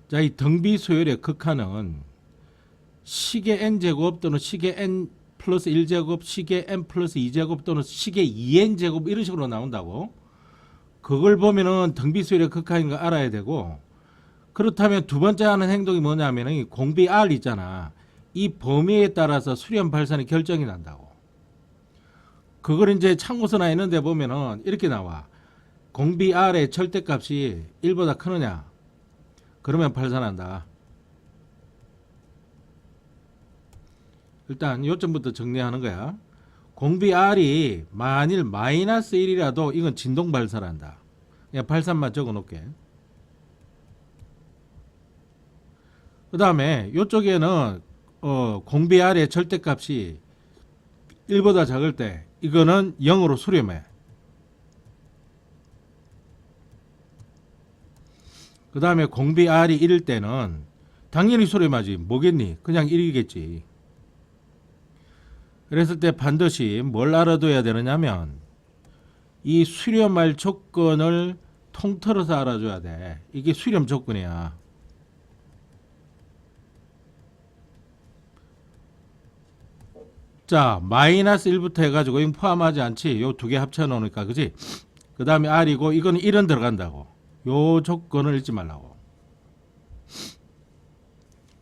자, 이 등비수열의 극한은 식의 n제곱 또는 식의 n 플러스 1제곱, 식의 n 플러스 2제곱 또는 식의 2n제곱 이런 식으로 나온다고. 그걸 보면은 등비수열의 극한인 거 알아야 되고, 그렇다면 두 번째 하는 행동이 뭐냐면은 이 공비 R 있잖아. 이 범위에 따라서 수렴 발산이 결정이 난다고. 그걸 이제 참고서나 있는 데 보면은 이렇게 나와. 공비 R의 절대값이 1보다 크느냐? 그러면 발산한다. 일단 요점부터 정리하는 거야. 공비 R이 만일 마이너스 1이라도 이건 진동 발산한다. 그냥 발산만 적어 놓을게. 그 다음에 이쪽에는 공비 R의 절대값이 1보다 작을 때 이거는 0으로 수렴해. 그 다음에 공비 R이 1일 때는 당연히 수렴하지. 뭐겠니? 그냥 1이겠지. 그랬을 때 반드시 뭘 알아둬야 되느냐면 이 수렴할 조건을 통틀어서 알아줘야 돼. 이게 수렴 조건이야. 자, 마이너스 1부터 해가지고 이거 포함하지 않지. 요 두 개 합쳐 놓으니까, 그지? 그 다음에 R이고 이거는 1은 들어간다고. 요 조건을 잊지 말라고.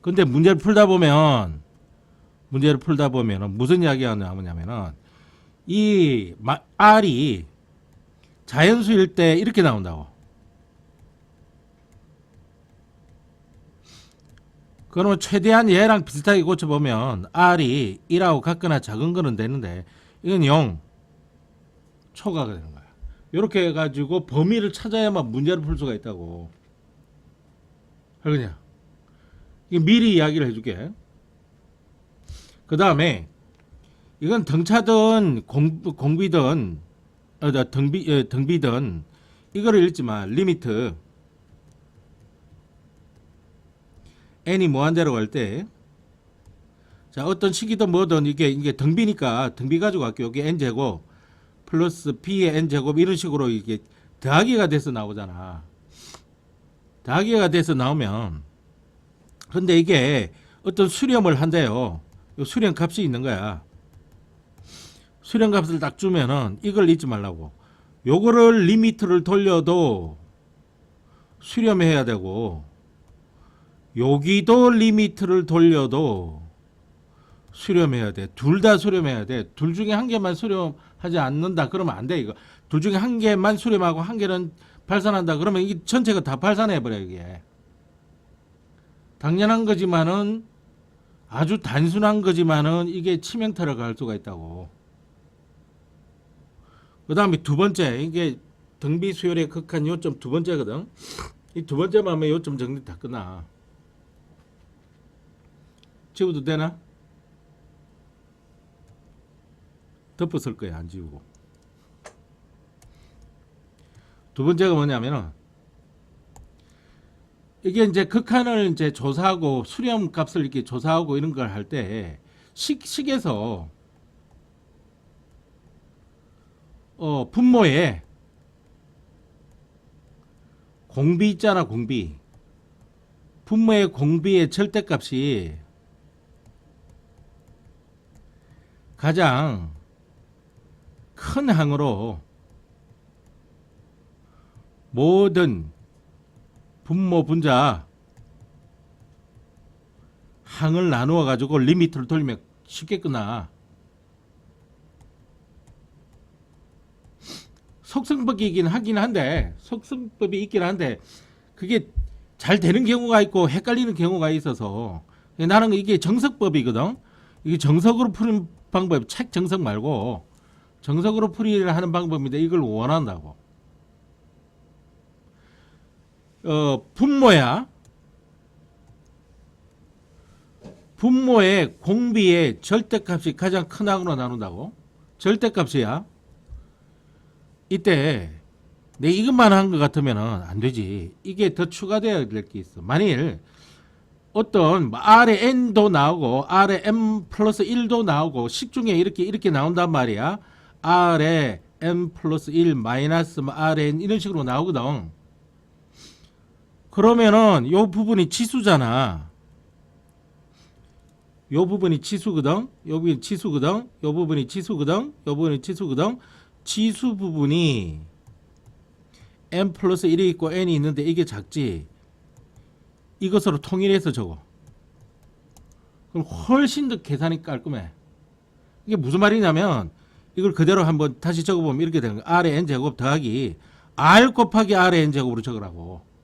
근데 문제를 풀다 보면 무슨 이야기가 나오냐면은 이 R이 자연수일 때 이렇게 나온다고. 그러면 최대한 얘랑 비슷하게 고쳐보면 R이 1하고 같거나 작은 거는 되는데 이건 0 초과가 되는 거야. 이렇게 해가지고 범위를 찾아야만 문제를 풀 수가 있다고. 알겠냐? 이거 미리 이야기를 해줄게. 그 다음에 이건 등차든 공비든 등비든 이거를 읽지만 리미트 n이 무한대로 갈 때, 자, 어떤 식이든 뭐든 이게 등비니까 등비 가지고 갈게요. 여기 n제곱 플러스 b의 n제곱 이런 식으로 이게 더하기가 돼서 나오잖아. 더하기가 돼서 나오면, 근데 이게 어떤 수렴을 한대요. 요 수렴 값이 있는 거야. 수렴 값을 딱 주면은 이걸 잊지 말라고. 요거를 리미트를 돌려도 수렴해야 되고, 여기도 리미트를 돌려도 수렴해야 돼. 둘 다 수렴해야 돼. 둘 중에 한 개만 수렴하지 않는다 그러면 안 돼. 이거 둘 중에 한 개만 수렴하고 한 개는 발산한다 그러면 이 전체가 다 발산해 버려. 이게 당연한 거지만은, 아주 단순한 거지만은 이게 치명타를 가할 수가 있다고. 그 다음에 두 번째, 이게 등비 수열의 극한 요점 두 번째거든. 이 두 번째만 하면 요점 정리 다 끝나. 지워도 되나? 덮었을 거야, 안 지우고. 두 번째가 뭐냐면은, 이게 이제 극한을 이제 조사하고 수렴 값을 이렇게 조사하고 이런 걸 할 때, 식에서, 분모에 공비 있잖아, 공비. 분모의 공비의 절대값이 가장 큰 항으로 모든 분모 분자 항을 나누어 가지고 리미트를 돌리면 쉽게 끝나. 속성법이긴 하긴 한데, 속성법이 있긴 한데 그게 잘 되는 경우가 있고 헷갈리는 경우가 있어서 나는 이게 정석법이거든. 이게 정석으로 푸는 방법, 책 정석 말고 정석으로 풀이를 하는 방법인데 이걸 원한다고. 분모야. 분모의 공비의 절대값이 가장 큰 항으로 나눈다고. 절대값이야. 이때 내 이것만 한 것 같으면 안 되지. 이게 더 추가되어야 될 게 있어. 만일 어떤 R의 N도 나오고 R의 M 플러스 1도 나오고 식 중에 이렇게 나온단 말이야. R의 M 플러스 1 마이너스 R의 N 이런 식으로 나오거든. 그러면은 요 부분이 치수잖아. 요 부분이 치수거든. 요 부분이 치수거든. 요 부분이 치수거든. 요 부분이 치수거든. 치수 부분이 n 플러스 1이 있고 n이 있는데 이게 작지. 이것으로 통일해서 적어. 그럼 훨씬 더 계산이 깔끔해. 이게 무슨 말이냐면 이걸 그대로 한번 다시 적어보면 이렇게 되는 거야. R의 n제곱 더하기 R 곱하기 R의 n제곱으로 적으라고.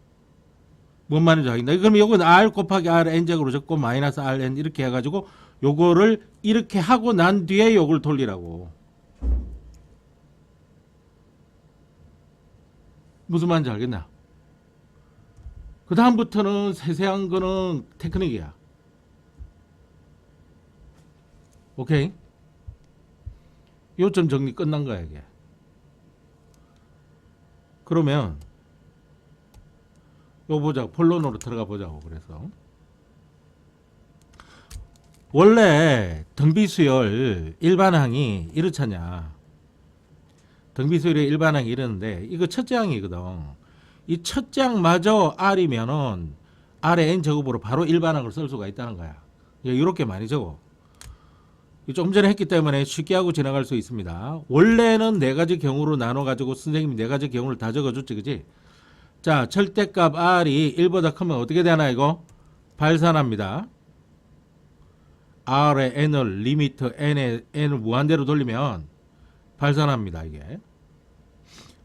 뭔 말인지 알겠나? 그러면 요건 R 곱하기 R n제곱으로 적고 마이너스 Rn 이렇게 해가지고 요거를 이렇게 하고 난 뒤에 요걸 돌리라고. 무슨 말인지 알겠나? 그 다음부터는 세세한 거는 테크닉이야. 오케이? 요점 정리 끝난 거야 이게. 그러면 요 보자. 본론으로 들어가 보자고. 그래서 원래 등비수열 일반항이 이렇잖냐. 등비수열의 일반항이 이러는데 이거 첫째 항이거든. 이 첫째 항마저 R이면은 R의 n제곱으로 바로 일반항을 쓸 수가 있다는 거야. 이렇게 많이 적어. 조금 전에 했기 때문에 쉽게 하고 지나갈 수 있습니다. 원래는 네 가지 경우로 나눠 가지고 선생님이 네 가지 경우를 다 적어줬지, 그지? 자, 절대값 R이 1보다 크면 어떻게 되나 이거? 발산합니다. R의 n을 리미트 n을 무한대로 돌리면 발산합니다. 이게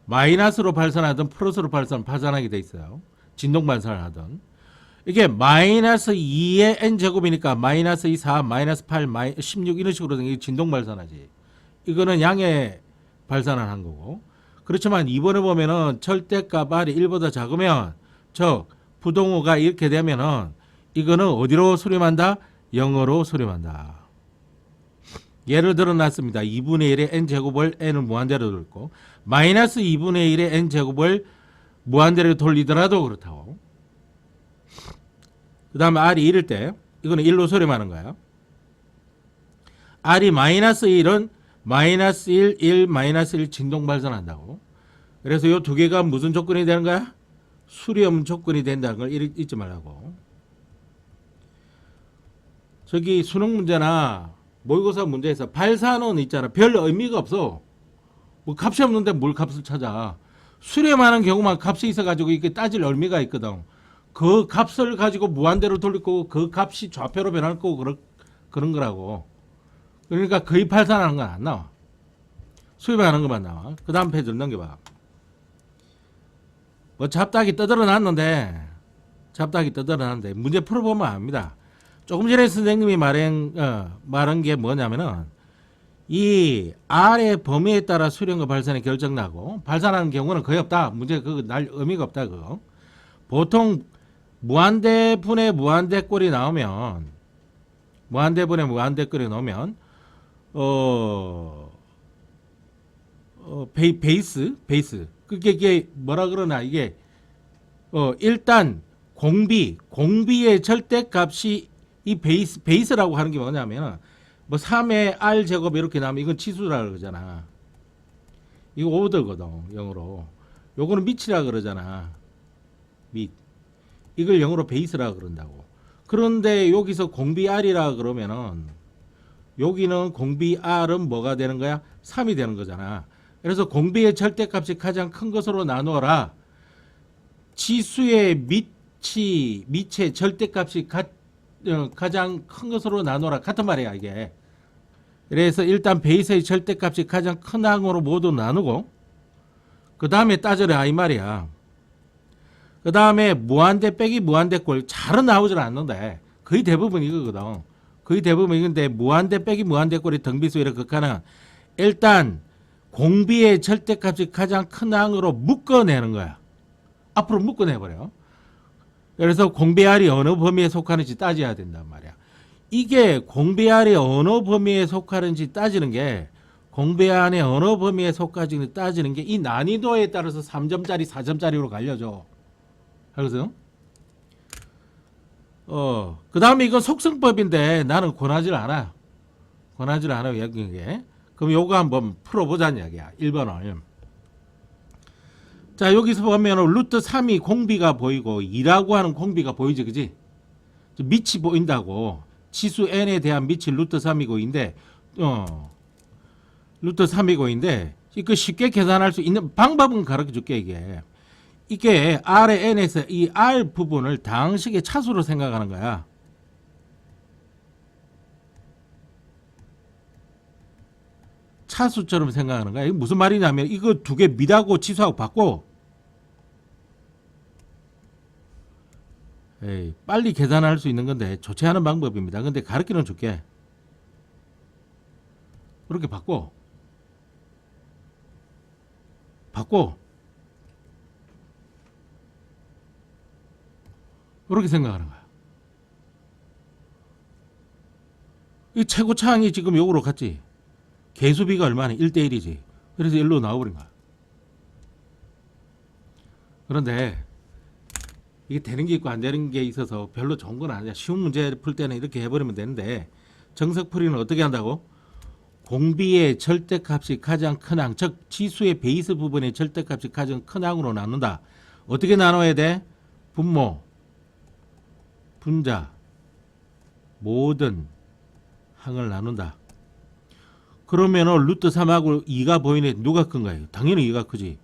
마이너스로 발산하든 플러스로 발산하게 돼 있어요. 진동 발산을 하든. 이게 마이너스 2의 n제곱이니까 마이너스 2, 4, 마이너스 8, 16 이런 식으로 이게 진동 발산하지. 이거는 양의 발산을 한 거고. 그렇지만 이번에 보면은 절대값 R이 1보다 작으면 즉 부동호가 이렇게 되면은 이거는 어디로 수렴한다? 0으로 수렴한다. 예를 들어 놨습니다. 2분의 1의 n제곱을 n을 무한대로 돌고 마이너스 2분의 1의 n제곱을 무한대로 돌리더라도 그렇다고. 그 다음에 R이 1일 때 이거는 1로 수렴하는 거야. R이 마이너스 1은 마이너스 1, 1, 마이너스 1 진동 발산한다고. 그래서 이 두 개가 무슨 조건이 되는 거야? 수렴 조건이 된다는 걸 잊지 말라고. 저기 수능 문제나 모의고사 문제에서 발산은 있잖아. 별 의미가 없어. 뭐 값이 없는데 뭘 값을 찾아. 수렴하는 경우만 값이 있어가지고 이게 따질 의미가 있거든. 그 값을 가지고 무한대로 돌릴 거고 그 값이 좌표로 변할 거고 그런 거라고. 그러니까 거의 발산하는 건 안 나와. 수렴하는 것만 나와. 그 다음 페이지를 넘겨봐. 뭐 잡닥이 떠들어 놨는데 문제 풀어보면 압니다. 조금 전에 선생님이 말한 게 뭐냐면은 이 R의 범위에 따라 수렴과 발산이 결정나고 발산하는 경우는 거의 없다. 문제 그거 날 의미가 없다. 그거. 보통 무한대분의 무한대꼴이 나오면 베이스 그게 이게 뭐라 그러나 이게 일단 공비의 절대값이 이 베이스라고 하는 게 뭐냐면 뭐 3의 R 제곱 이렇게 나오면 이건 치수라 그러잖아. 이거 오더거든 영어로. 요거는 밑이라 그러잖아. 밑. 이걸 영어로 베이스라 그런다고. 그런데 여기서 공비 R이라 그러면은 여기는 공비 R은 뭐가 되는 거야? 3이 되는 거잖아. 그래서 공비의 절대값이 가장 큰 것으로 나누어라. 지수의 밑의 절대값이 가장 큰 것으로 나누어라. 같은 말이야 이게. 그래서 일단 베이스의 절대값이 가장 큰 항으로 모두 나누고 그 다음에 따져라 이 말이야. 그 다음에 무한대 빼기 무한대꼴 잘은 나오질 않는데 거의 대부분 이거거든. 거의 대부분 이건데 무한대 빼기 무한대꼴이 등비수열의 극한은 일단 공비의 절대값이 가장 큰 항으로 묶어내는 거야. 앞으로 묶어내버려. 그래서 공비 R이 어느 범위에 속하는지 따져야 된단 말이야. 이게 공비 R이 어느 범위에 속하는지 따지는 게 공비 안에 어느 범위에 속하는지 따지는 게 이 난이도에 따라서 3점짜리 4점짜리로 갈려져. 알겠어요? 그 다음에 이건 속성법인데 나는 권하지 않아. 여기에. 그럼 요거 한번 풀어보자는 이야기야. 1번을. 자, 여기서 보면 루트 3이 공비가 보이고 2라고 하는 공비가 보이지, 그지? 밑이 보인다고. 치수 n에 대한 밑이 루트 3이고인데, 루트 3이고인데, 이거 쉽게 계산할 수 있는 방법은 가르쳐 줄게, 이게. 이게 R의 n에서 이 R 부분을 다항식의 차수로 생각하는 거야. 차수처럼 생각하는 거야. 이게 무슨 말이냐면 이거 두 개 밑하고 치수하고 바꿔. 에이, 빨리 계산할 수 있는 건데 좋지 않은 방법입니다. 근데 가르치는 줄게. 이렇게 바꿔. 이렇게 생각하는 거야. 이 최고차항이 지금 요거로 갔지. 개수비가 얼마나? 1대1이지. 그래서 1로 나와버린 거야. 그런데 이게 되는 게 있고 안 되는 게 있어서 별로 좋은 건 아니야. 쉬운 문제 풀 때는 이렇게 해버리면 되는데, 정석풀이는 어떻게 한다고? 공비의 절대값이 가장 큰 항, 즉 지수의 베이스 부분의 절대값이 가장 큰 항으로 나눈다. 어떻게 나눠야 돼? 분모, 분자, 모든 항을 나눈다. 그러면은 루트 3하고 2가 보이네. 누가 큰 거예요? 당연히 2가 크지.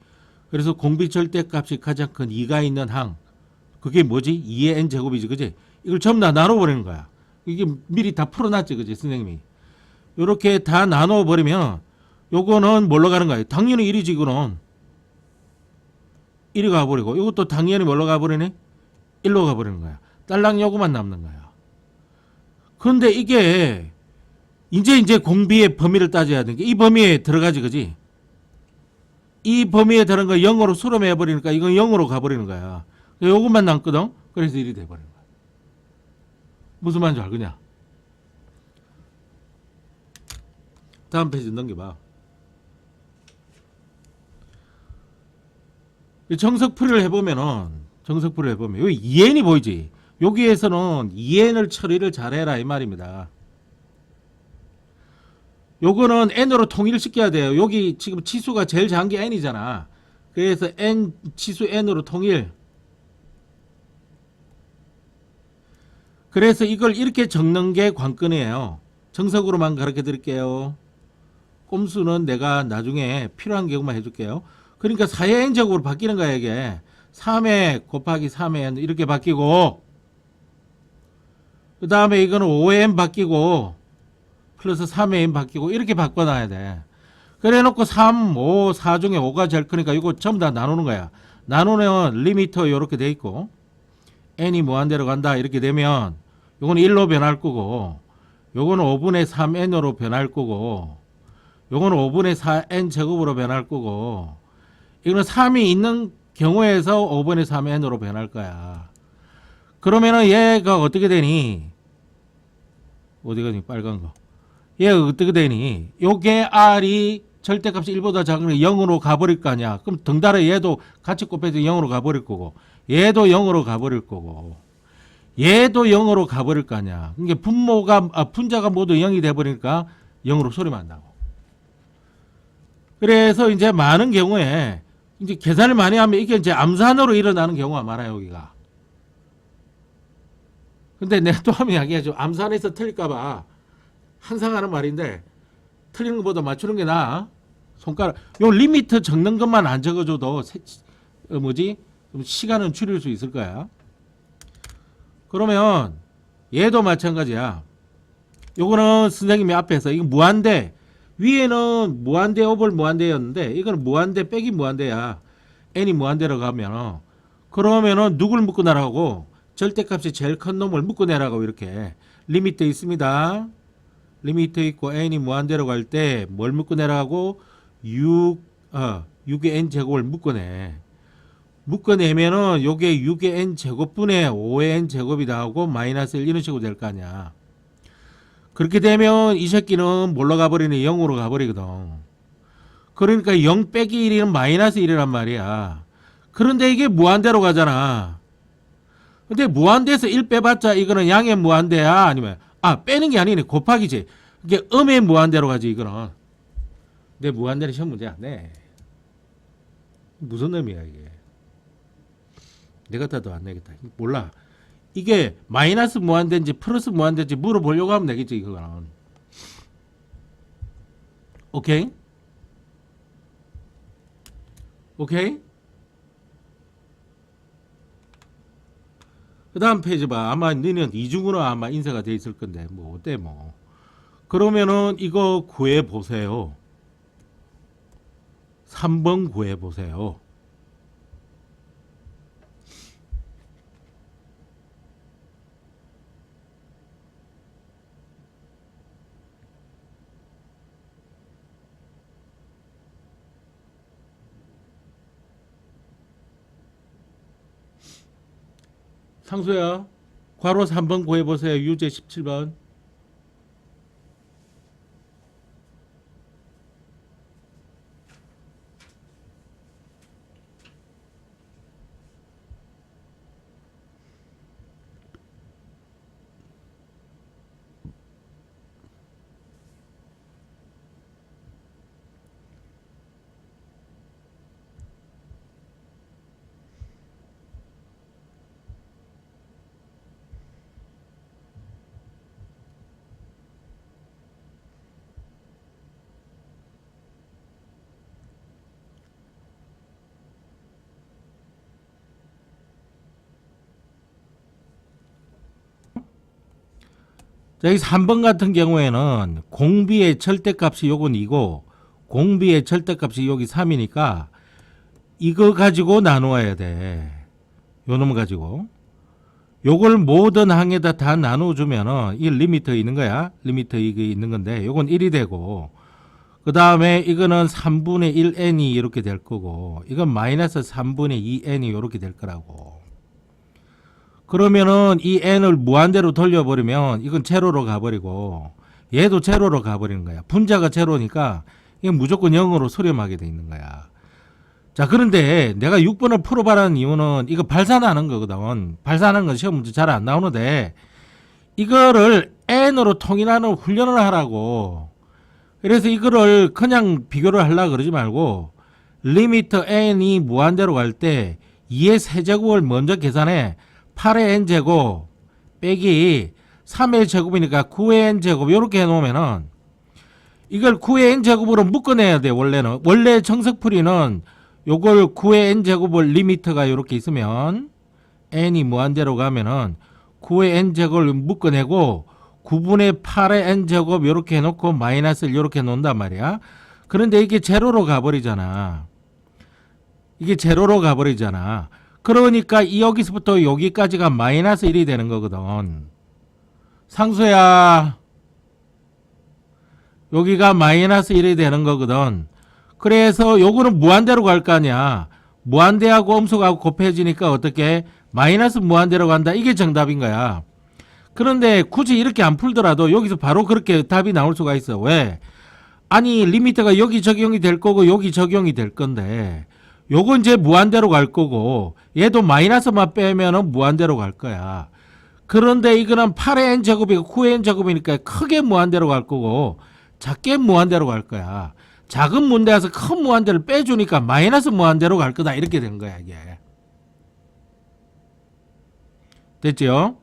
그래서 공비 절대값이 가장 큰 2가 있는 항, 그게 뭐지? 2의 n제곱이지, 그지? 이걸 전부 다 나눠버리는 거야. 이게 미리 다 풀어놨지, 그지, 선생님이? 요렇게 다 나눠버리면 요거는 뭘로 가는 거야? 당연히 1이지, 이거는. 1이 가버리고, 이것도 당연히 뭘로 가버리네? 1로 가버리는 거야. 딸랑 요거만 남는 거야. 그런데 이게 이제 공비의 범위를 따져야 되는 게 이 범위에 들어가지, 그지? 이 범위에 들어간 거 0으로 수렴해 버리니까 이건 0으로 가버리는 거야. 요것만 남거든. 그래서 1이 돼버리는 거야. 무슨 말인지 알겠냐? 다음 페이지 넘겨봐. 정석풀이를 해보면 여기 2n이 보이지? 여기에서는 2n을 처리를 잘해라 이 말입니다. 요거는 n으로 통일시켜야 돼요. 여기 지금 치수가 제일 작은 게 n이잖아. 그래서 n 치수 n으로 통일. 그래서 이걸 이렇게 적는 게 관건이에요. 정석으로만 가르쳐 드릴게요. 꼼수는 내가 나중에 필요한 경우만 해줄게요. 그러니까 4의 n제곱으로 바뀌는 거야, 이게. 3의 곱하기 3의 n 이렇게 바뀌고, 그 다음에 이거는 5의 n 바뀌고, 플러스 3의 n 바뀌고, 이렇게 바꿔놔야 돼. 그래 놓고 3, 5, 4 중에 5가 제일 크니까 이거 전부 다 나누는 거야. 나누면 리미터 이렇게 돼 있고, n이 무한대로 간다 이렇게 되면 요거는 1로 변할 거고, 요거는 5분의 3n으로 변할 거고, 요거는 5분의 4n 제곱으로 변할 거고, 이거는 3이 있는 경우에서 5분의 3n으로 변할 거야. 그러면은 얘가 어떻게 되니? 어디 가니? 빨간 거. 얘가 어떻게 되니? 요게 r이 절대값이 1보다 작으면 0으로 가버릴 거 아니야. 그럼 덩달아 얘도 같이 곱해서 0으로 가버릴 거고, 얘도 0으로 가버릴 거고, 얘도 0으로 가버릴 거 아니야. 그러니까 분자가 모두 0이 돼버리니까 0으로 소리만 한다고. 그래서 이제 많은 경우에 이제 계산을 많이 하면 이게 이제 암산으로 일어나는 경우가 많아요, 여기가. 근데 내가 또 하면 이야기하죠. 암산에서 틀릴까봐 항상 하는 말인데, 틀리는 것보다 맞추는 게 나아. 손가락, 요 리미트 적는 것만 안 적어줘도 좀 시간은 줄일 수 있을 거야. 그러면 얘도 마찬가지야. 요거는 선생님이 앞에서 이거 무한대, 위에는 무한대 오벌 무한대였는데 이거는 무한대 빼기 무한대야. n이 무한대로 가면 그러면은 누굴 묶어내라고? 절대값이 제일 큰 놈을 묶어내라고. 이렇게 리미트 있습니다. 리미트 있고 n이 무한대로 갈 때 뭘 묶어내라고? 6의 n 제곱을 묶어내. 묶어내면은 요게 6의 n 제곱분의 5의 n 제곱이 나오고 마이너스 1 이런 식으로 될 거 아니야. 그렇게 되면 이 새끼는 뭘로 가버리네? 0으로 가버리거든. 그러니까 0 빼기 1이면 마이너스 1이란 말이야. 그런데 이게 무한대로 가잖아. 근데 무한대에서 1 빼봤자 이거는 양의 무한대야? 아니면 빼는 게 아니네. 곱하기지. 이게 음의 무한대로 가지, 이거는. 내 무한대는 시험 문제야. 네. 무슨 의미야 이게? 내 같아도 안 내겠다. 몰라. 이게 마이너스 무한대인지 플러스 무한대인지 물어보려고 하면 되겠지 이거는. 오케이? 오케이? 그 다음 페이지 봐. 아마 너는 이중으로 아마 인쇄가 돼 있을 건데 뭐 어때 뭐. 그러면은 이거 구해 보세요. 3번 구해 보세요. 상수야, 괄호 3번 구해 보세요. 유제 17번. 자, 여기 3번 같은 경우에는 공비의 절대값이 요건 2고 공비의 절대값이 여기 3이니까 이거 가지고 나누어야 돼. 요 놈 가지고. 요걸 모든 항에다 다 나눠주면은 이 리미터 있는 거야. 리미터 이게 있는 건데 요건 1이 되고 그 다음에 이거는 3분의 1n이 이렇게 될 거고 이건 마이너스 3분의 2n이 이렇게 될 거라고. 그러면은 이 n을 무한대로 돌려버리면 이건 제로로 가버리고 얘도 제로로 가버리는 거야. 분자가 제로니까 이게 무조건 0으로 수렴하게 돼 있는 거야. 자, 그런데 내가 6번을 풀어봐라는 이유는 이거 발산하는 거거든. 발산하는 건 시험 문제 잘 안 나오는데 이거를 n으로 통일하는 훈련을 하라고. 그래서 이거를 그냥 비교를 하려고 그러지 말고 리미터 n이 무한대로 갈 때 2의 세제곱을 먼저 계산해. 8의 n제곱 빼기 3의 제곱이니까 9의 n제곱 이렇게 해놓으면은 이걸 9의 n제곱으로 묶어내야 돼. 원래는 원래 정석풀이는 요걸 9의 n제곱을 리미터가 이렇게 있으면 n이 무한대로 가면은 9의 n제곱을 묶어내고 9분의 8의 n제곱 이렇게 해놓고 마이너스를 이렇게 놓는단 말이야. 그런데 이게 제로로 가버리잖아. 이게 제로로 가버리잖아. 그러니까 여기서부터 여기까지가 마이너스 1이 되는 거거든. 상수야, 여기가 마이너스 1이 되는 거거든. 그래서 요거는 무한대로 갈 거 아니야. 무한대하고 음수하고 곱해지니까 어떻게 마이너스 무한대로 간다. 이게 정답인 거야. 그런데 굳이 이렇게 안 풀더라도 여기서 바로 그렇게 답이 나올 수가 있어. 왜? 아니 리미터가 여기 적용이 될 거고 여기 적용이 될 건데 요건 이제 무한대로 갈 거고 얘도 마이너스만 빼면은 무한대로 갈 거야. 그런데 이거는 8의 n제곱이고 9의 n제곱이니까 크게 무한대로 갈 거고 작게 무한대로 갈 거야. 작은 문제에서 큰 무한대를 빼주니까 마이너스 무한대로 갈 거다. 이렇게 된 거야 이게. 됐죠?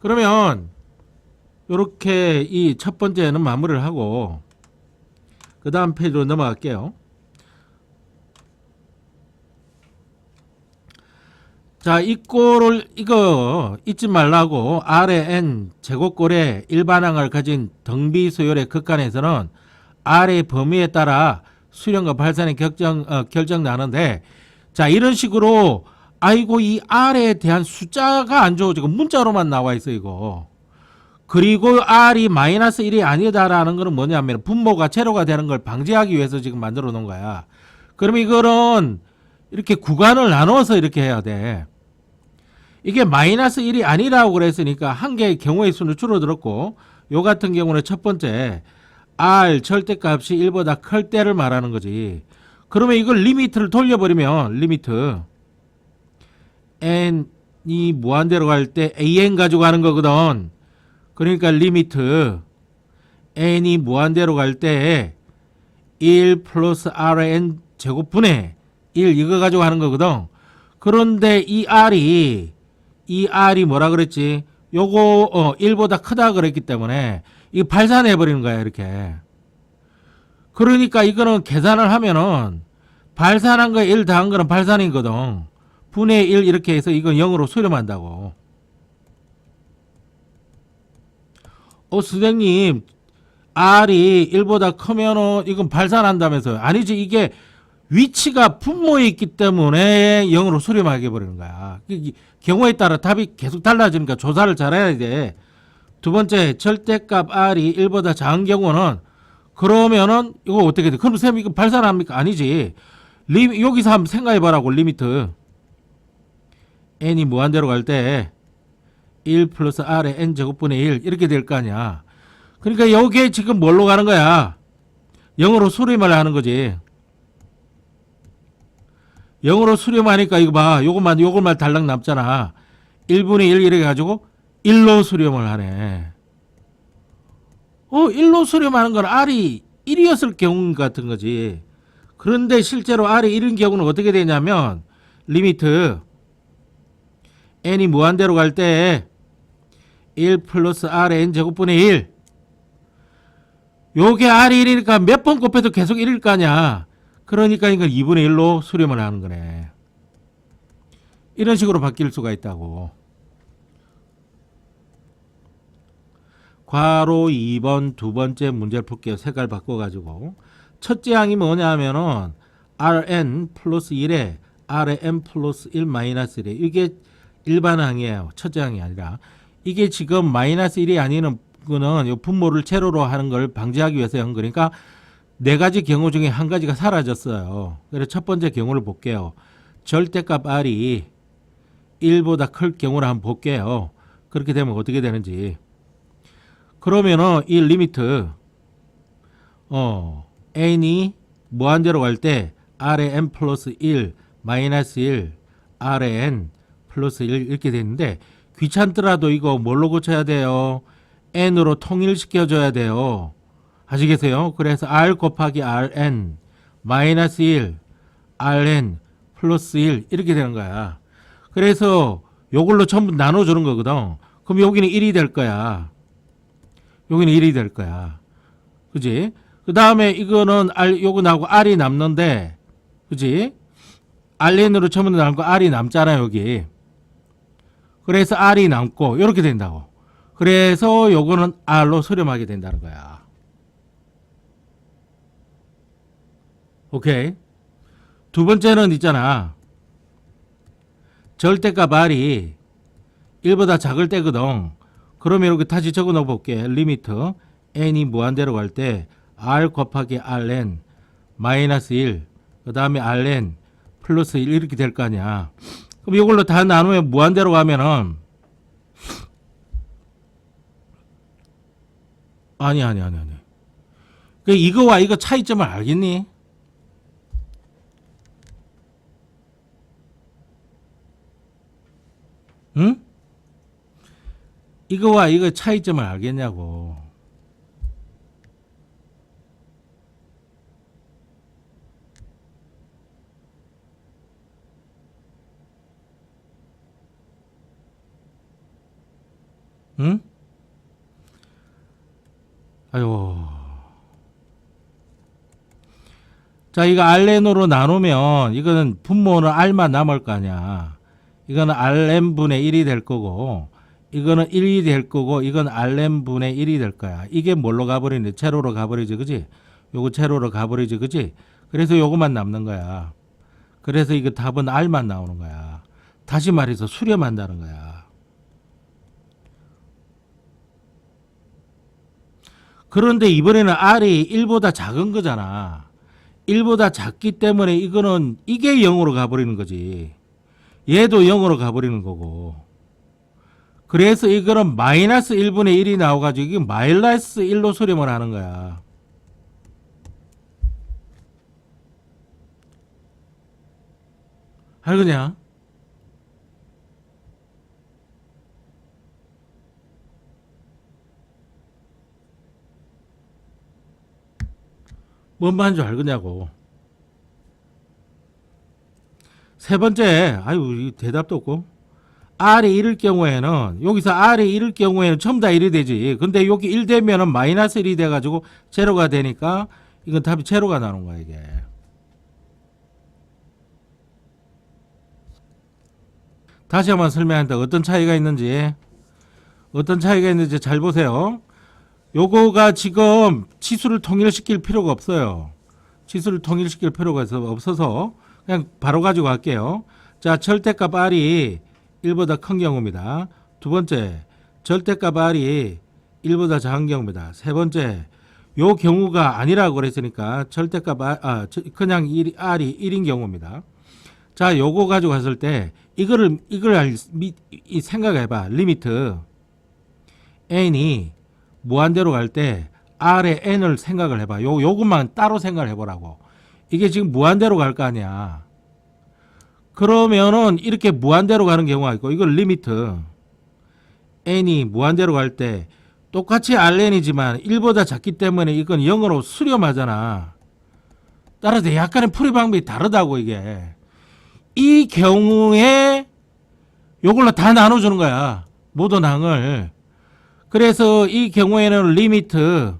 그러면 이렇게 이 첫 번째는 마무리를 하고 그 다음 페이지로 넘어갈게요. 자, 이 꼴을 이거 잊지 말라고. R의 n 제곱꼴의 일반항을 가진 등비수열의 극한에서는 R의 범위에 따라 수렴과 발산의 결정 나는데, 자, 이런 식으로 아이고 이 R에 대한 숫자가 안 좋아. 지금 문자로만 나와 있어 이거. 그리고 R이 마이너스 1이 아니다라는 거는 뭐냐면 분모가 제로가 되는 걸 방지하기 위해서 지금 만들어 놓은 거야. 그러면 이거는 이렇게 구간을 나눠서 이렇게 해야 돼. 이게 마이너스 1이 아니라고 그랬으니까 한 개의 경우의 수는 줄어들었고 요 같은 경우는 첫 번째 R 절대값이 1보다 클 때를 말하는 거지. 그러면 이걸 리미트를 돌려버리면 리미트 n이 무한대로 갈 때 an 가지고 가는 거거든. 그러니까 리미트 n이 무한대로 갈 때 1 플러스 rn 제곱분의 1 이거 가지고 하는 거거든. 그런데 이 R이 뭐라 그랬지? 요거 1보다 크다 그랬기 때문에 이거 발산해 버리는 거야, 이렇게. 그러니까 이거는 계산을 하면은 발산한 거에 1 더한 거는 발산이거든. 분의 1 이렇게 해서 이건 0으로 수렴한다고. 선생님, R이 1보다 크면은 이건 발산한다면서요. 아니지, 이게 위치가 분모에 있기 때문에 0으로 수렴하게 버리는 거야. 경우에 따라 답이 계속 달라지니까 조사를 잘해야 돼. 두 번째, 절대값 R이 1보다 작은 경우는 그러면은 이거 어떻게 돼? 그럼 쌤 이거 발산합니까? 아니지. 여기서 한번 생각해 보라고. 리미트 n이 무한대로 갈 때 1 플러스 r의 n 제곱분의 1 이렇게 될 거 아니야. 그러니까 여기에 지금 뭘로 가는 거야? 0으로 수렴을 하는 거지. 0으로 수렴하니까 이거 봐. 요것만 달랑 남잖아. 1분의 1 이렇게 가지고 1로 수렴을 하네. 1로 수렴하는 건 r이 1이었을 경우 같은 거지. 그런데 실제로 r이 1인 경우는 어떻게 되냐면 리미트 n이 무한대로 갈 때 1 플러스 r의 n 제곱분의 1 요게 r이 1이니까 몇 번 곱해도 계속 1일 거 아니야. 그러니까 이건 2분의 1로 수렴을 하는 거네. 이런 식으로 바뀔 수가 있다고. 괄호 2번 두 번째 문제를 풀게요. 색깔 바꿔가지고. 첫째 항이 뭐냐면은 rn 플러스 1에 rn 플러스 1 마이너스 1에 이게 일반 항이에요. 첫째 항이 아니라. 이게 지금 마이너스 1이 아니는 거는 분모를 제로로 하는 걸 방지하기 위해서 한 거니까 네 가지 경우 중에 한 가지가 사라졌어요. 그래서 첫 번째 경우를 볼게요. 절대값 r이 1보다 클 경우를 한번 볼게요. 그렇게 되면 어떻게 되는지. 그러면은 이 리미트 n이 무한대로 갈 때 r의 n 플러스 1 마이너스 1 r의 n 플러스 1 이렇게 되는데 귀찮더라도 이거 뭘로 고쳐야 돼요? n으로 통일시켜줘야 돼요. 아시겠어요? 그래서 r 곱하기 rn 마이너스 1 rn 플러스 1 이렇게 되는 거야. 그래서 요걸로 전부 나눠주는 거거든. 그럼 여기는 1이 될 거야. 여기는 1이 될 거야. 그지? 그 다음에 이거는 요거 나오고 r이 남는데, 그지? rn으로 전부 나온 거 r이 남잖아, 여기. 그래서 r이 남고, 이렇게 된다고. 그래서 요거는 r로 수렴하게 된다는 거야. 오케이. 두 번째는 있잖아. 절대값 r이 1보다 작을 때거든. 그러면 이렇게 다시 적어 넣어 볼게. 리미트 n이 무한대로 갈 때 r 곱하기 rn 마이너스 1, 그 다음에 rn 플러스 1 이렇게 될 거 아니야. 그럼 이걸로 다 나누면 무한대로 가면은 아니. 그 이거와 이거 차이점을 알겠니? 응? 이거와 이거 차이점을 알겠냐고. 응? 아유. 자, 이거 rn으로 나누면 이거는 분모는 r만 남을 거 아니야. 이거는 rn분의 1이 될 거고 이거는 1이 될 거고 이건 rn분의 1이 될 거야. 이게 뭘로 가버리네? 제로로 가버리지, 그지? 요거 제로로 가버리지, 그지? 그래서 요거만 남는 거야. 그래서 이거 답은 r만 나오는 거야. 다시 말해서 수렴한다는 거야. 그런데 이번에는 r이 1보다 작은 거잖아. 1보다 작기 때문에 이거는 이게 0으로 가버리는 거지. 얘도 0으로 가버리는 거고. 그래서 이거는 마이너스 1분의 1이 나와가지고 이게 마이너스 1로 수렴을 하는 거야. 알겠냐? 뭔 말인 줄 알겠냐고. 세 번째, 아유, 이 대답도 없고. R이 1일 경우에는, 여기서 R이 1일 경우에는 전부 다 1이 되지. 근데 여기 1 되면은 마이너스 1이 돼가지고 제로가 되니까 이건 답이 제로가 나오는 거야, 이게. 다시 한번 설명한다. 어떤 차이가 있는지. 어떤 차이가 있는지 잘 보세요. 요거가 지금 치수를 통일시킬 필요가 없어요. 치수를 통일시킬 필요가 없어서 그냥 바로 가지고 갈게요. 자, 절대값 R이 1보다 큰 경우입니다. 두 번째, 절대값 R이 1보다 작은 경우입니다. 세 번째, 요 경우가 아니라고 그랬으니까 절대값 그냥 R이 1인 경우입니다. 자, 요거 가지고 갔을 때 이걸 생각해봐. 리미트 n이 무한대로 갈 때 R의 n을 생각을 해봐. 요것만 따로 생각을 해보라고. 이게 지금 무한대로 갈 거 아니야. 그러면은 이렇게 무한대로 가는 경우가 있고, 이걸 리미트 n이 무한대로 갈 때 똑같이 rn이지만 1보다 작기 때문에 이건 0으로 수렴하잖아. 따라서 약간의 풀이 방법이 다르다고. 이게 이 경우에 요걸로 다 나눠주는 거야, 모든 항을. 그래서 이 경우에는 리미트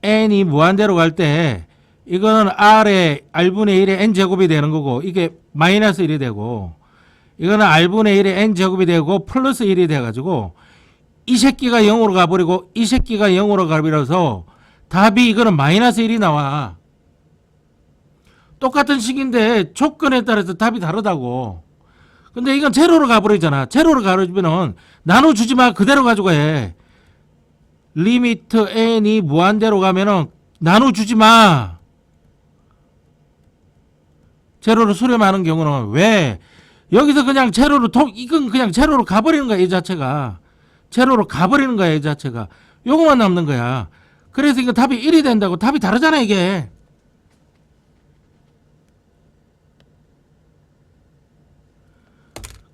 n이 무한대로 갈 때 이거는 r의 r분의 1의 n제곱이 되는 거고, 이게 마이너스 1이 되고, 이거는 r분의 1의 n제곱이 되고 플러스 1이 돼가지고 이 새끼가 0으로 가버리고 이 새끼가 0으로 가버려서 답이 이거는 마이너스 1이 나와. 똑같은 식인데 조건에 따라서 답이 다르다고. 근데 이건 제로로 가버리잖아. 제로로 가버리면은 나눠주지 마, 그대로 가지고 해. 리미트 n이 무한대로 가면은 나눠주지 마. 제로로 수렴하는 경우는 왜? 여기서 그냥 제로로 이건 그냥 제로로 가버리는 거야, 이 자체가. 제로로 가버리는 거야, 이 자체가. 요거만 남는 거야. 그래서 이거 답이 1이 된다고. 답이 다르잖아, 이게.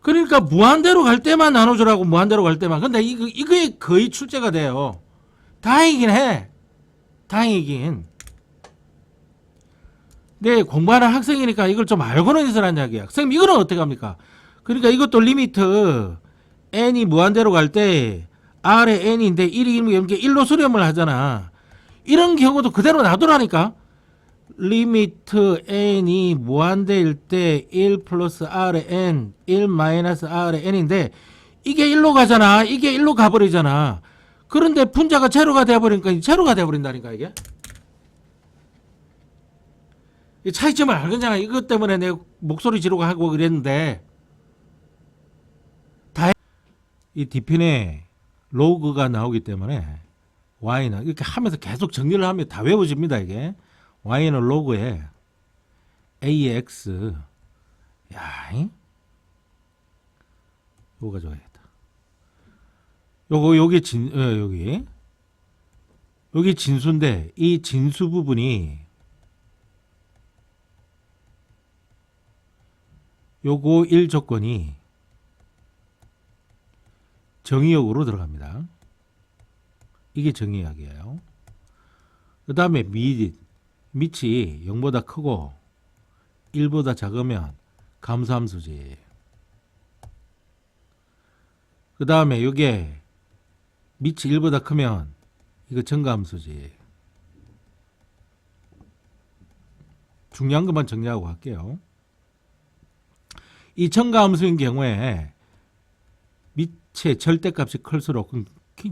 그러니까 무한대로 갈 때만 나눠주라고, 무한대로 갈 때만. 근데 이게 거의 출제가 돼요. 다행이긴 해. 다행이긴. 네, 공부하는 학생이니까 이걸 좀 알고는 있으란 이야기야. 선생님, 이거는 어떻게 합니까? 그러니까 이것도 리미트 n이 무한대로 갈 때 r의 n인데 1이 1로 수렴을 하잖아. 이런 경우도 그대로 놔두라니까. 리미트 n이 무한대일 때 1 플러스 r의 n, 1 마이너스 r의 n인데 이게 1로 가잖아. 이게 1로 가버리잖아. 그런데 분자가 제로가 돼버리니까 제로가 돼버린다니까, 이게. 이 차이점을 알겠잖아. 이것 때문에 내가 목소리 지르고 하고 그랬는데, 이 뒤편에 로그가 나오기 때문에 y는 이렇게 하면서 계속 정리를 하면 다 외워집니다, 이게. y는 로그에 ax, 야, 요거 가져가야겠다. 여기 진수인데 이 진수 부분이 요거 1조건이 정의역으로 들어갑니다. 이게 정의역이에요. 그 다음에 밑이 0보다 크고 1보다 작으면 감소함수지. 그 다음에 요게 밑이 1보다 크면 이거 증가함수지. 중요한 것만 정리하고 갈게요. 이 증가함수인 경우에 밑에 절대값이 클수록,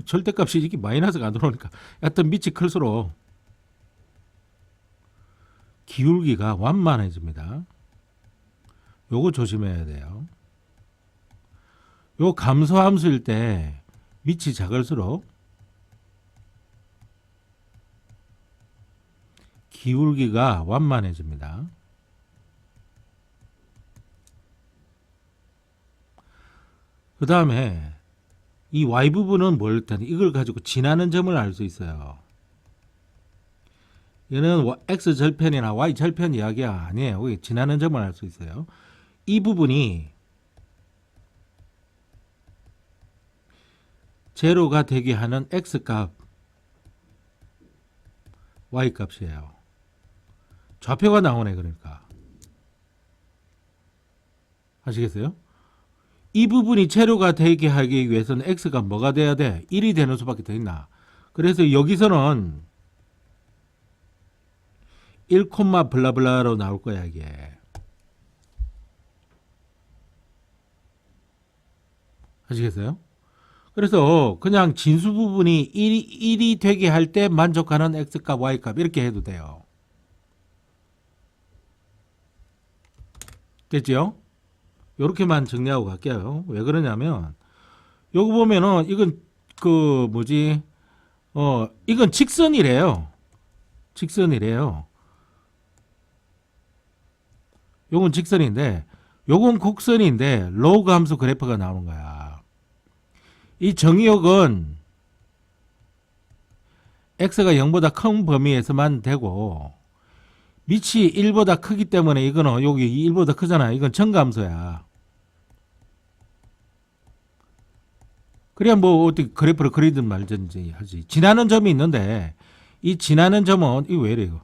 절대값이 이게 마이너스가 안 들어오니까 하여튼 밑이 클수록 기울기가 완만해집니다. 요거 조심해야 돼요. 요 감소함수일 때 밑이 작을수록 기울기가 완만해집니다. 그 다음에 이 y 부분은 뭘 텐데 이걸 가지고 지나는 점을 알 수 있어요. 얘는 x 절편이나 y 절편 이야기가 아니에요. 여기 지나는 점을 알 수 있어요. 이 부분이 제로가 되게 하는 x 값, y 값이에요. 좌표가 나오네. 그러니까 아시겠어요? 이 부분이 제로가 되게 하기 위해서는 x가 뭐가 돼야 돼? 1이 되는 수밖에 더 있나? 그래서 여기서는 1, 블라블라로 나올 거야 이게. 아시겠어요? 그래서 그냥 진수 부분이 1이 되게 할 때 만족하는 x값, y값 이렇게 해도 돼요. 됐죠? 요렇게만 정리하고 갈게요. 왜 그러냐면 요거 보면은 이건 그 뭐지? 이건 직선이래요. 직선이래요. 요건 직선인데 요건 곡선인데 로그 함수 그래프가 나오는 거야. 이 정의역은 x가 0보다 큰 범위에서만 되고 밑이 1보다 크기 때문에 이거는 여기 1보다 크잖아. 이건 정감소야. 그래야 뭐 어떻게 그래프를 그리든 말든지 하지. 지나는 점이 있는데 이 지나는 점은 이거 왜 이래 이거.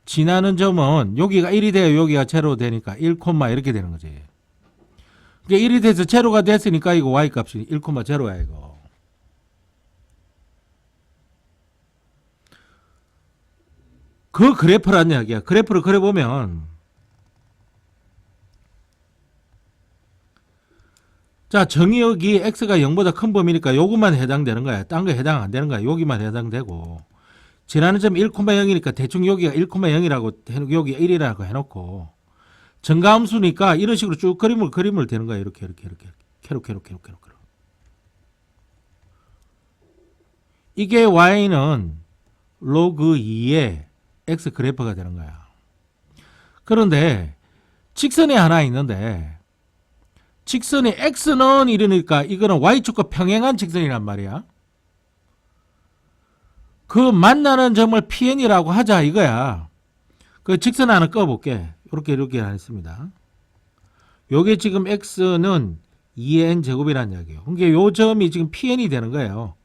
지나는 점은 여기가 1이 돼요. 여기가 제로 되니까 1, 이렇게 되는 거지. 그러니까 1이 돼서 제로가 됐으니까 이거 y 값이 1,0야 이거. 그 그래프란 이야기야. 그래프를 그려보면 자 정의역이 x가 0보다 큰 범위니까 요것만 해당되는 거야. 딴 거 해당 안 되는 거야. 여기만 해당되고 지나는 점 1,0이니까 대충 여기가 1,0이라고 여기가 1이라고 해놓고 정가함수니까 이런 식으로 쭉 그림을 되는 거야. 이렇게 캐로. 이게 y는 로그 2의 x 그래프가 되는 거야. 그런데 직선이 하나 있는데 직선이 x는 이러니까 이거는 y축과 평행한 직선이란 말이야. 그 만나는 점을 PN이라고 하자 이거야. 그 직선 하나 꺼볼게. 이렇게 했습니다. 요게 지금 x는 2의 n 제곱이라는 이야기예요. 그러니까 요 점이 지금 PN이 되는 거예요.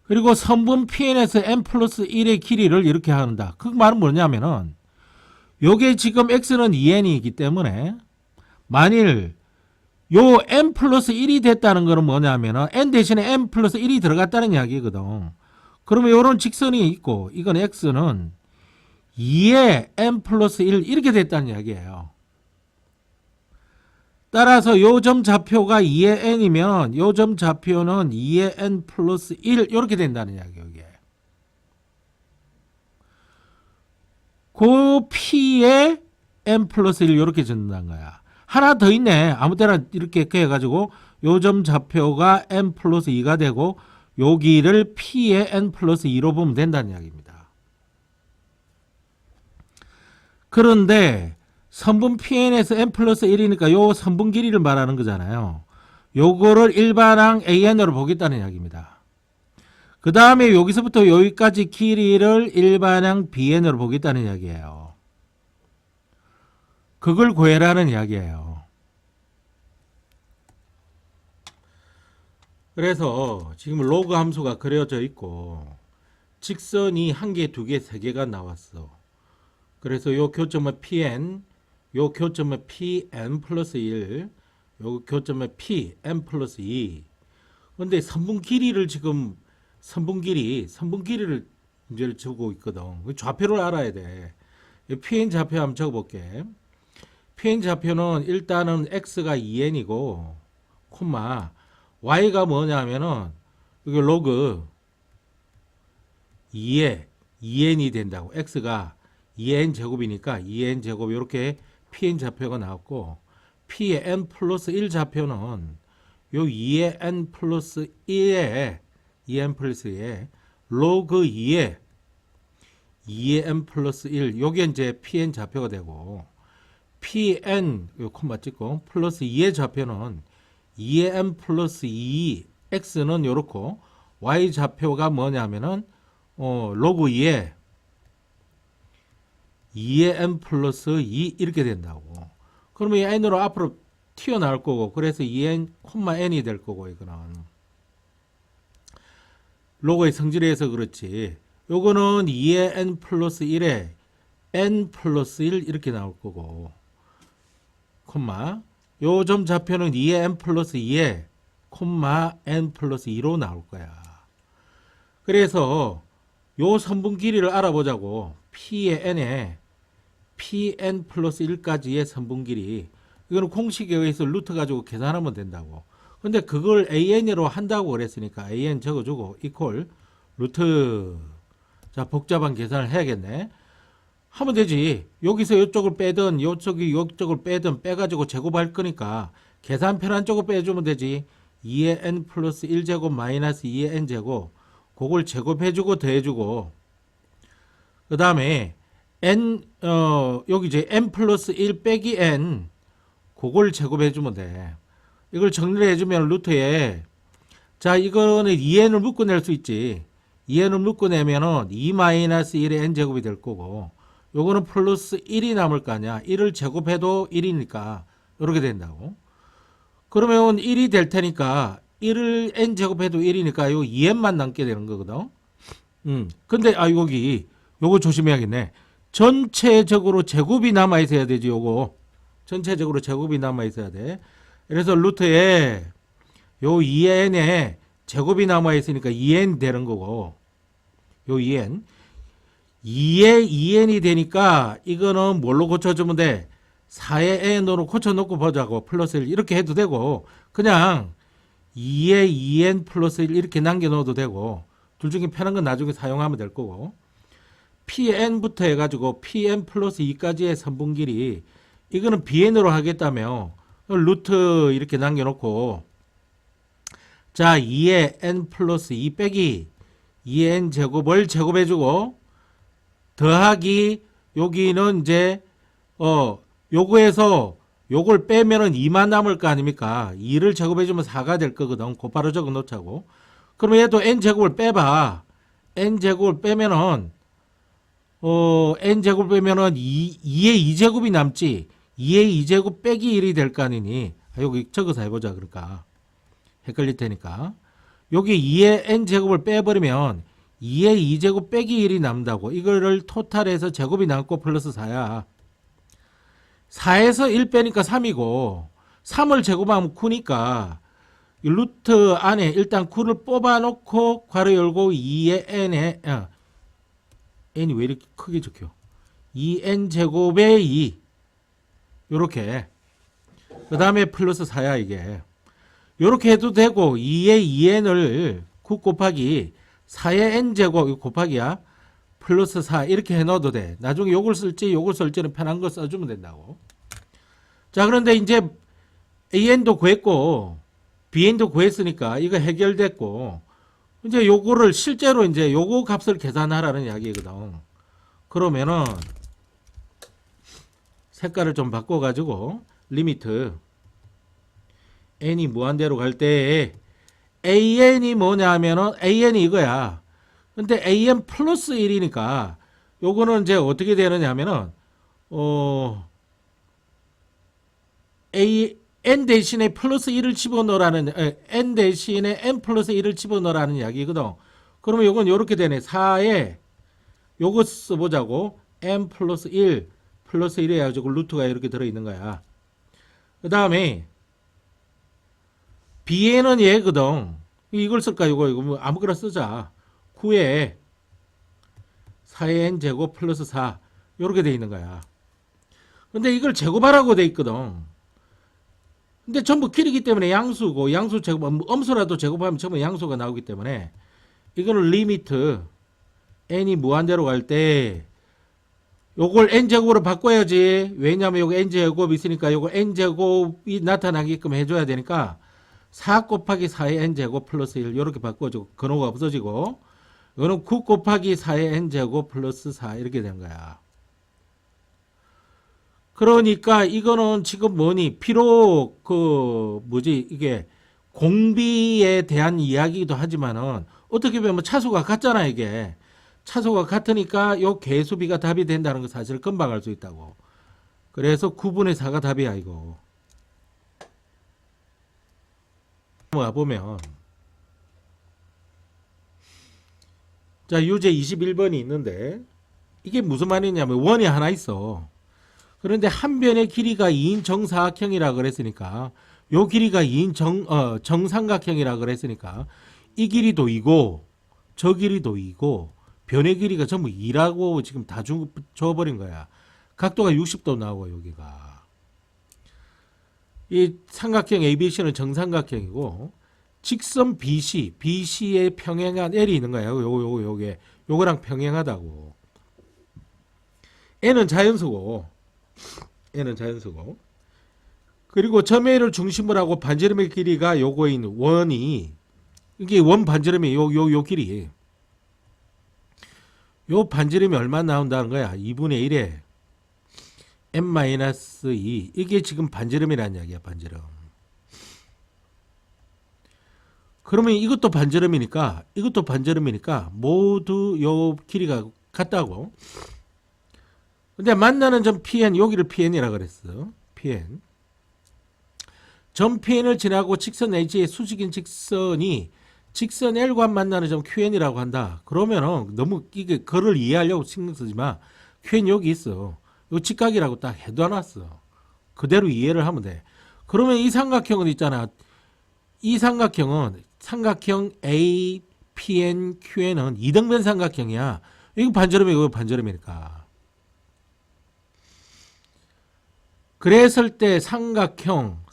그리고 선분 PN에서 n 플러스 1의 길이를 이렇게 한다. 그 말은 뭐냐면은 요게 지금 x는 2n이기 때문에 만일 요 n 플러스 1이 됐다는 거는 뭐냐면은 n 대신에 n 플러스 1이 들어갔다는 이야기거든. 그러면 요런 직선이 있고 이건 x는 2의 n 플러스 1 이렇게 됐다는 이야기예요. 따라서 요 점 좌표가 2의 n이면 요 점 좌표는 2의 n 플러스 1 이렇게 된다는 이야기예요. 이게. 그 p의 n 플러스 1 이렇게 적는다는 거야. 하나 더 있네. 아무 때나 이렇게 해가지고 요 점 좌표가 n 플러스 2가 되고 여기를 p의 n 플러스 2로 보면 된다는 이야기입니다. 그런데 선분 PN에서 n 플러스 1이니까 요 선분 길이를 말하는 거잖아요. 요거를 일반항 AN으로 보겠다는 이야기입니다. 그 다음에 여기서부터 여기까지 길이를 일반항 BN으로 보겠다는 이야기예요. 그걸 구해라는 이야기예요. 그래서 지금 로그 함수가 그려져 있고 직선이 한 개, 두 개, 세 개가 나왔어. 그래서 요 교점은 PN, 요 교점은 PN 플러스 1, 요 교점은 PN 플러스 2. 근데 선분 길이를 지금 선분 길이를 문제를 주고 있거든. 좌표를 알아야 돼. PN 좌표 한번 적어볼게. PN 좌표는 일단은 x가 2n이고, y가 뭐냐면은 이게 로그 2n이 된다고. x가 2n 제곱이니까 2n 제곱 이렇게 pn 좌표가 나왔고 p의 n 플러스 1 좌표는 요 2의 n 플러스 1에 2n 플러스 2에 로그 2의 n 플러스 1 요게 이제 pn 좌표가 되고 pn 요 콤마 찍고 플러스 2의 좌표는 2의 n 플러스 2 x는 요렇고 y 좌표가 뭐냐면은 로그 2의 n 플러스 2 이렇게 된다고. 그러면 이 n으로 앞으로 튀어나올 거고 그래서 2n, n이 될 거고 이거는 로그의 성질에서 그렇지. 요거는 2의 n 플러스 1에 n 플러스 1 이렇게 나올 거고 콤마 요 점 좌표는 2의 n 플러스 2에 콤마 n 플러스 2로 나올 거야. 그래서 요 선분 길이를 알아보자고. p의 n에 pn 플러스 1까지의 선분 길이, 이거는 공식에 의해서 루트 가지고 계산하면 된다고. 근데 그걸 an으로 한다고 그랬으니까 an 적어주고 이퀄 루트. 자, 복잡한 계산을 해야겠네. 하면 되지. 여기서 이쪽을 빼든 이쪽을 빼든 빼가지고 제곱할 거니까 계산 편한 쪽을 빼주면 되지. 2의 n 플러스 1제곱 마이너스 2의 n제곱, 그걸 제곱해주고 더해주고, 그 다음에 n 여기 이제 n 플러스 1 빼기 n, 그걸 제곱해주면 돼. 이걸 정리를 해주면 루트에, 자, 이거는 2n을 묶어낼 수 있지. 2n을 묶어내면은 2 마이너스 1의 n제곱이 될 거고, 요거는 플러스 1이 남을 거 아니야. 1을 제곱해도 1이니까 이렇게 된다고. 그러면 1이 될 테니까 1을 n제곱해도 1이니까 요 2n만 남게 되는 거거든. 근데 여기 요거 조심해야겠네. 전체적으로 제곱이 남아 있어야 되지. 요거 전체적으로 제곱이 남아 있어야 돼. 그래서 루트에 요 2n에 제곱이 남아 있으니까 2n 되는 거고, 요 2n 2에 2n이 되니까 이거는 뭘로 고쳐주면 돼? 4의 n으로 고쳐놓고 보자고. 플러스 1 이렇게 해도 되고, 그냥 2에 2n 플러스 1 이렇게 남겨놓어도 되고, 둘 중에 편한 건 나중에 사용하면 될 거고, pn부터 해가지고 pn 플러스 2까지의 선분 길이, 이거는 bn으로 하겠다며 루트 이렇게 남겨놓고, 자, 2에 n 플러스 2 빼기 2의 n 제곱을 제곱해주고, 더하기 여기는 이제 요거에서 요걸 빼면은 2만 남을 거 아닙니까? 2를 제곱해주면 4가 될 거거든. 곧바로 적어 놓자고. 그러면 얘도 n제곱을 빼봐. n제곱을 빼면은 n제곱을 빼면은 2의 2제곱이 남지. 2의 2제곱 빼기 1이 될 거 아니니. 여기 적어서 해보자. 그러니까 헷갈릴 테니까. 여기 2의 n제곱을 빼버리면 2의 2제곱 빼기 1이 남는다고. 이거를 토탈해서 제곱이 남고 플러스 4야. 4에서 1 빼니까 3이고, 3을 제곱하면 9니까 이 루트 안에 일단 9를 뽑아놓고 괄호 열고 2의 n에 n이 왜 이렇게 크게 적혀? 2n 제곱의 2 요렇게, 그 다음에 플러스 4야. 이게 요렇게 해도 되고, 2의 2n을 9 곱하기 4의 n제곱, 이거 곱하기야, 플러스 4 이렇게 해넣어도 돼. 나중에 요걸 쓸지 요걸 쓸지는 편한 거 써주면 된다고. 자, 그런데 이제 an도 구했고 bn도 구했으니까 이거 해결됐고, 이제 요거를 실제로 이제 요거 값을 계산하라는 이야기거든. 그러면은 색깔을 좀 바꿔가지고 리미트 n이 무한대로 갈 때 an이 뭐냐 하면은 an이 이거야. 근데 an 플러스 1이니까 요거는 이제 어떻게 되느냐 하면은 n 대신에 플러스 1을 집어넣으라는, n 대신에 n 플러스 1을 집어넣으라는 이야기거든. 그러면 요건 요렇게 되네. 4에 요거 써보자고. n 플러스 1 플러스 1 해가지고 루트가 이렇게 들어있는 거야. 그 다음에 bn은 얘거든. 이걸 쓸까? 이거 뭐 아무거나 쓰자. 9에 4의 n 제곱 플러스 4 요렇게 돼 있는 거야. 근데 이걸 제곱하라고 돼 있거든. 근데 전부 길이기 때문에 양수고, 양수 제곱, 음수라도 제곱하면 전부 양수가 나오기 때문에 이거는 리미트 n이 무한대로 갈 때 요걸 n제곱으로 바꿔야지. 왜냐하면 요거 n제곱이 있으니까 요거 n제곱이 나타나게끔 해줘야 되니까 4 곱하기 4의 n제곱 플러스 1 이렇게 바꿔주고 근호가 없어지고, 이거는 9 곱하기 4의 n제곱 플러스 4 이렇게 되는 거야. 그러니까 이거는 지금 뭐니, 비록 이게 공비에 대한 이야기이기도 하지만은 어떻게 보면 차수가 같잖아. 이게 차수가 같으니까 요 개수비가 답이 된다는 거 사실 금방 알 수 있다고. 그래서 9분의 4가 답이야. 이거 와보면, 자, 유제 21번이 있는데 이게 무슨 말이냐면 원이 하나 있어. 그런데 한 변의 길이가 2인 정사각형이라 그랬으니까 요 길이가 2인 정삼각형이라 그랬으니까 이 길이도 2고 저 길이도 2고 변의 길이가 전부 2라고 지금 다 줘버린 거야. 각도가 60도 나오고 여기가. 이 삼각형 ABC는 정삼각형이고 직선 BC의 평행한 L이 있는 거야. 요거랑 평행하다고. N은 자연수고 그리고 점A를 중심으로 하고 반지름의 길이가 요거인 원이 이게 원 반지름이 요 길이 요 반지름이 얼마 나온다는 거야? 2분의 1에 n-2 이게 지금 반지름이라는 이야기야. 반지름. 그러면 이것도 반지름이니까 모두 요 길이가 같다고. 근데 만나는 점 PN 여기를 PN이라 그랬어. PN. 점 PN을 지나고 직선 H의 수직인 직선이 직선 L과 만나는 점 QN이라고 한다. 그러면은 너무 이게 그를 이해하려고 신경 쓰지 마. QN 여기 있어. 요 직각이라고 딱 해둬놨어. 그대로 이해를 하면 돼. 그러면 이 삼각형은 있잖아. 이 삼각형은 삼각형 A, PN, QN은 이등변 삼각형이야. 이거 반지름이고 이거 반지름이니까. 그랬을 때 삼각형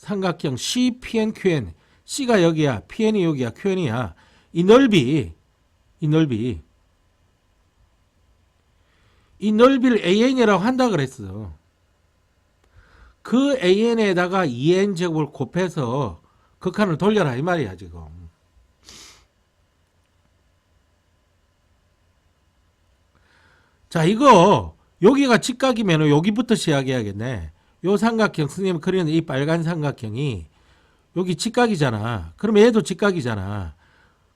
C, PN, QN C가 여기야, PN이 여기야, QN이야. 이 넓이를 AN이라고 한다 그랬어. 그 AN에다가 2N제곱을 곱해서 극한을 돌려라 이 말이야 지금. 자, 이거 여기가 직각이면 여기부터 시작해야겠네. 요 삼각형 선생님이 그리는 이 빨간 삼각형이 여기 직각이잖아. 그러면 얘도 직각이잖아.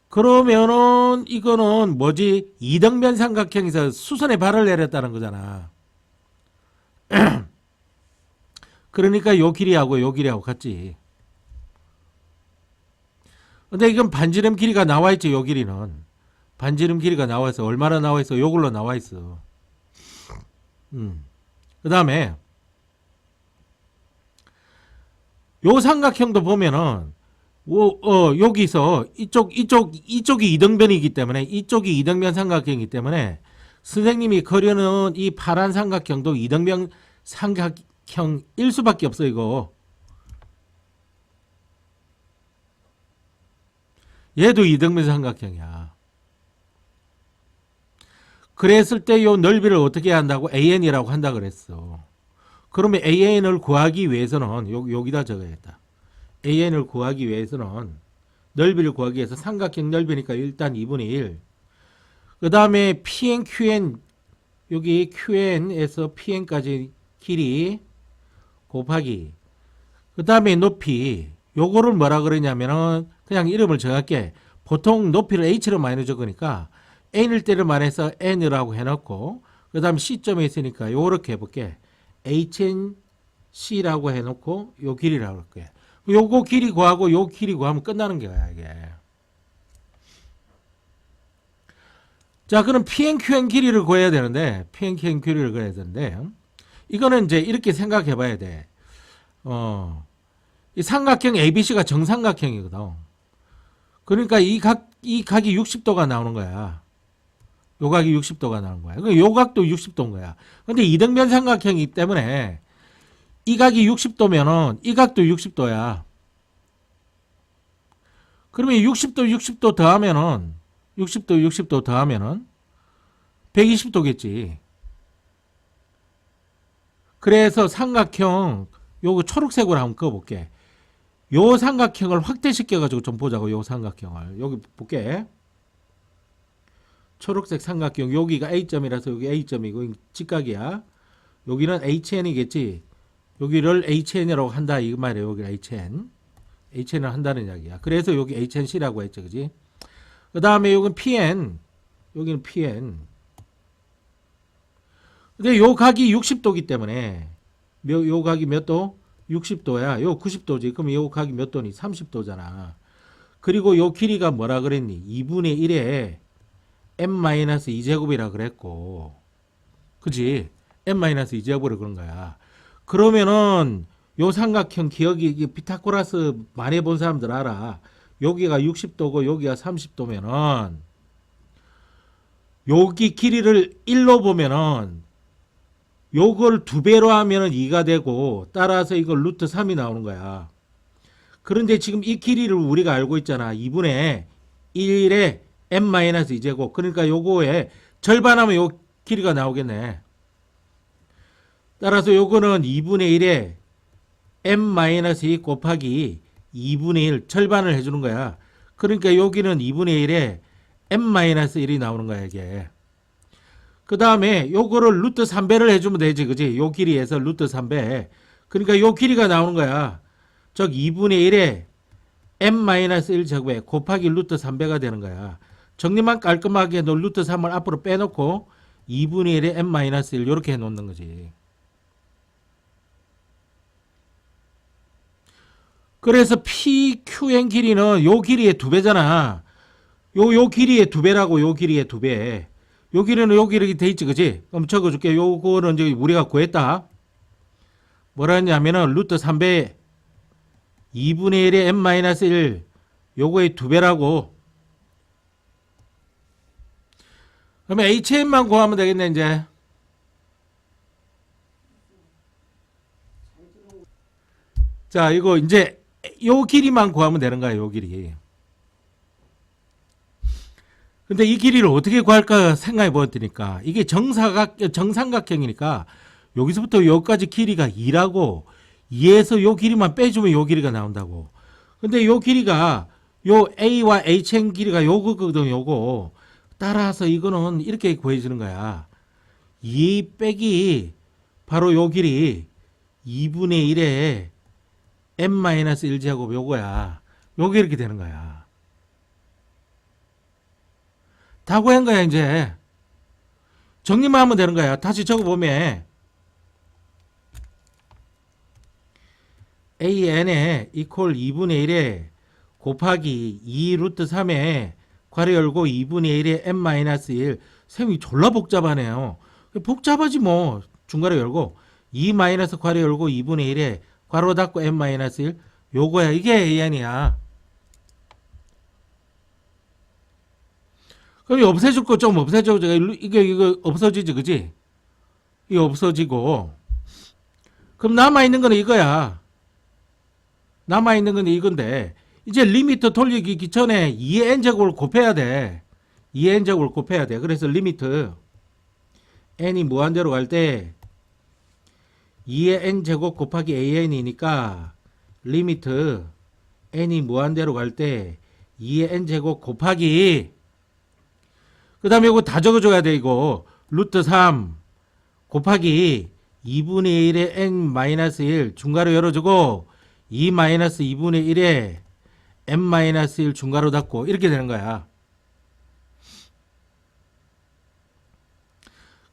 그러면은 이거는 뭐지? 이등변 삼각형에서 수선에 발을 내렸다는 거잖아. 그러니까 요 길이하고 요 길이하고 같지. 근데 이건 반지름 길이가 나와 있지. 요 길이는 반지름 길이가 나와 있어. 얼마나 나와 있어? 요걸로 나와 있어. 그 다음에 요 삼각형도 보면은 여기서 이쪽이 이등변이기 때문에 이쪽이 이등변 삼각형이기 때문에 선생님이 그려는 이 파란 삼각형도 이등변 삼각형일 수밖에 없어. 이거 얘도 이등변 삼각형이야. 그랬을 때 요 넓이를 어떻게 한다고? AN이라고 한다 그랬어. 그러면 AN을 구하기 위해서는 여기다 적어야겠다. AN을 구하기 위해서는 넓이를 구하기 위해서 삼각형 넓이니까 일단 2분의 1. 그 다음에 PN, QN 여기 QN에서 PN까지 길이 곱하기 그 다음에 높이 요거를 뭐라 그러냐면은 그냥 이름을 정할게. 보통 높이를 H로 많이 적으니까 N일 때를 말해서 N이라고 해놓고 그 다음 C점에 있으니까 요렇게 해볼게. HNC라고 해놓고 요 길이라고 할게. 요거 길이 구하고 요 길이 구하면 끝나는 거야 이게. 자, 그럼 PNQN 길이를 구해야 되는데 이거는 이제 이렇게 생각해 봐야 돼. 이 삼각형 ABC가 정삼각형이거든. 그러니까 이 각이 60도가 나오는 거야. 요 각이 60도가 나오는 거야. 요 각도 60도인 거야. 근데 이등변 삼각형이기 때문에 이 각이 60도면은 이 각도 60도야. 그러면 60도 더하면은 60도 더하면은 120도겠지. 그래서 삼각형 요거 초록색으로 한번 그어볼게. 요 삼각형을 확대시켜 가지고 좀 보자고. 요 삼각형을 여기 볼게. 초록색 삼각형 여기가 A점이라서 여기 A점이고 직각이야. 여기는 HN이겠지. 여기를 HN이라고 한다 이 말이에요. 여기 HN을 한다는 이야기야. 그래서 여기 HNC라고 했죠. 그지? 그 다음에 여기는 PN. 여기는 PN. 근데 요 각이 60도기 때문에 요 각이 몇 도? 60도야. 요 90도지. 그럼 요 각이 몇 도니? 30도잖아. 그리고 요 길이가 뭐라 그랬니? 2분의 1에 n-2제곱이라 그랬고. 그지? n-2제곱으로 그런 거야. 그러면은 요 삼각형 기억이 이게 피타고라스 많이 본 사람들 알아. 여기가 60도고 여기가 30도면은 여기 길이를 1로 보면은 요걸 2배로 하면은 2가 되고 따라서 이걸 루트 3이 나오는 거야. 그런데 지금 이 길이를 우리가 알고 있잖아. 2분의 1의 n-2제곱. 그러니까 요거에 절반하면 요 길이가 나오겠네. 따라서 요거는 2분의 1에 n-2 곱하기 2분의 1 절반을 해주는 거야. 그러니까 여기는 2분의 1에 n-1이 나오는 거야 이게. 그 다음에 요거를 루트 3배를 해주면 되지 그지. 요 길이에서 루트 3배. 그러니까 요 길이가 나오는 거야. 즉 2분의 1에 n-1 제곱에 곱하기 루트 3배가 되는 거야. 정리만 깔끔하게 해도 루트 3을 앞으로 빼놓고 2분의 1에 n-1 이렇게 해놓는 거지. 그래서 PQN 길이는 요 길이의 2배잖아. 요 길이의 2배라고. 요 길이의 2배. 요 길이는 요 길이 돼 있지 그지. 그럼 적어줄게. 요거는 이제 우리가 구했다. 뭐라 했냐면은 루트 3배 2분의 1의 n-1 요거의 2배라고. 그러면 HM만 구하면 되겠네 이제. 자 이거 이제 요 길이만 구하면 되는 거야 요 길이. 근데 이 길이를 어떻게 구할까 생각해 보았더니까 이게 정삼각형이니까 여기서부터 여기까지 길이가 2라고 2에서 요 길이만 빼주면 요 길이가 나온다고. 근데 요 길이가 요 A와 HN 길이가 요거거든 요거. 따라서 이거는 이렇게 구해주는 거야. 2 빼기 바로 요 길이 2분의 1에 n-1제곱 요거야. 요게 이렇게 되는 거야. 다 구한 거야 이제. 정리만 하면 되는 거야. 다시 적어보면 AN에 이퀄 2분의 1에 곱하기 2 루트 3에 괄호 열고 2분의 1에 n-1 셈이 졸라 복잡하네요. 복잡하지 뭐. 중괄호 열고 2 마이너스 괄호 열고 2분의 1에 괄호 닫고 n-1 요거야. 이게 AN이야. 그럼 없애줄 거 좀 없애줘. 이거 없어지지 그지? 이거 없어지고 그럼 남아있는 거는 이거야. 남아있는 건 이건데 이제 리미트 돌리기 전에 2의 n제곱을 곱해야 돼. 2의 n제곱을 곱해야 돼. 그래서 리미트 n이 무한대로 갈 때 2의 n제곱 곱하기 an이니까 리미트 n이 무한대로 갈 때 2의 n제곱 곱하기 그 다음에 이거 다 적어줘야 돼. 이거 루트 3 곱하기 2분의 1의 n-1 중괄호 열어주고 2 마이너스 2분의 1에 n-1 중괄호 닫고 이렇게 되는 거야.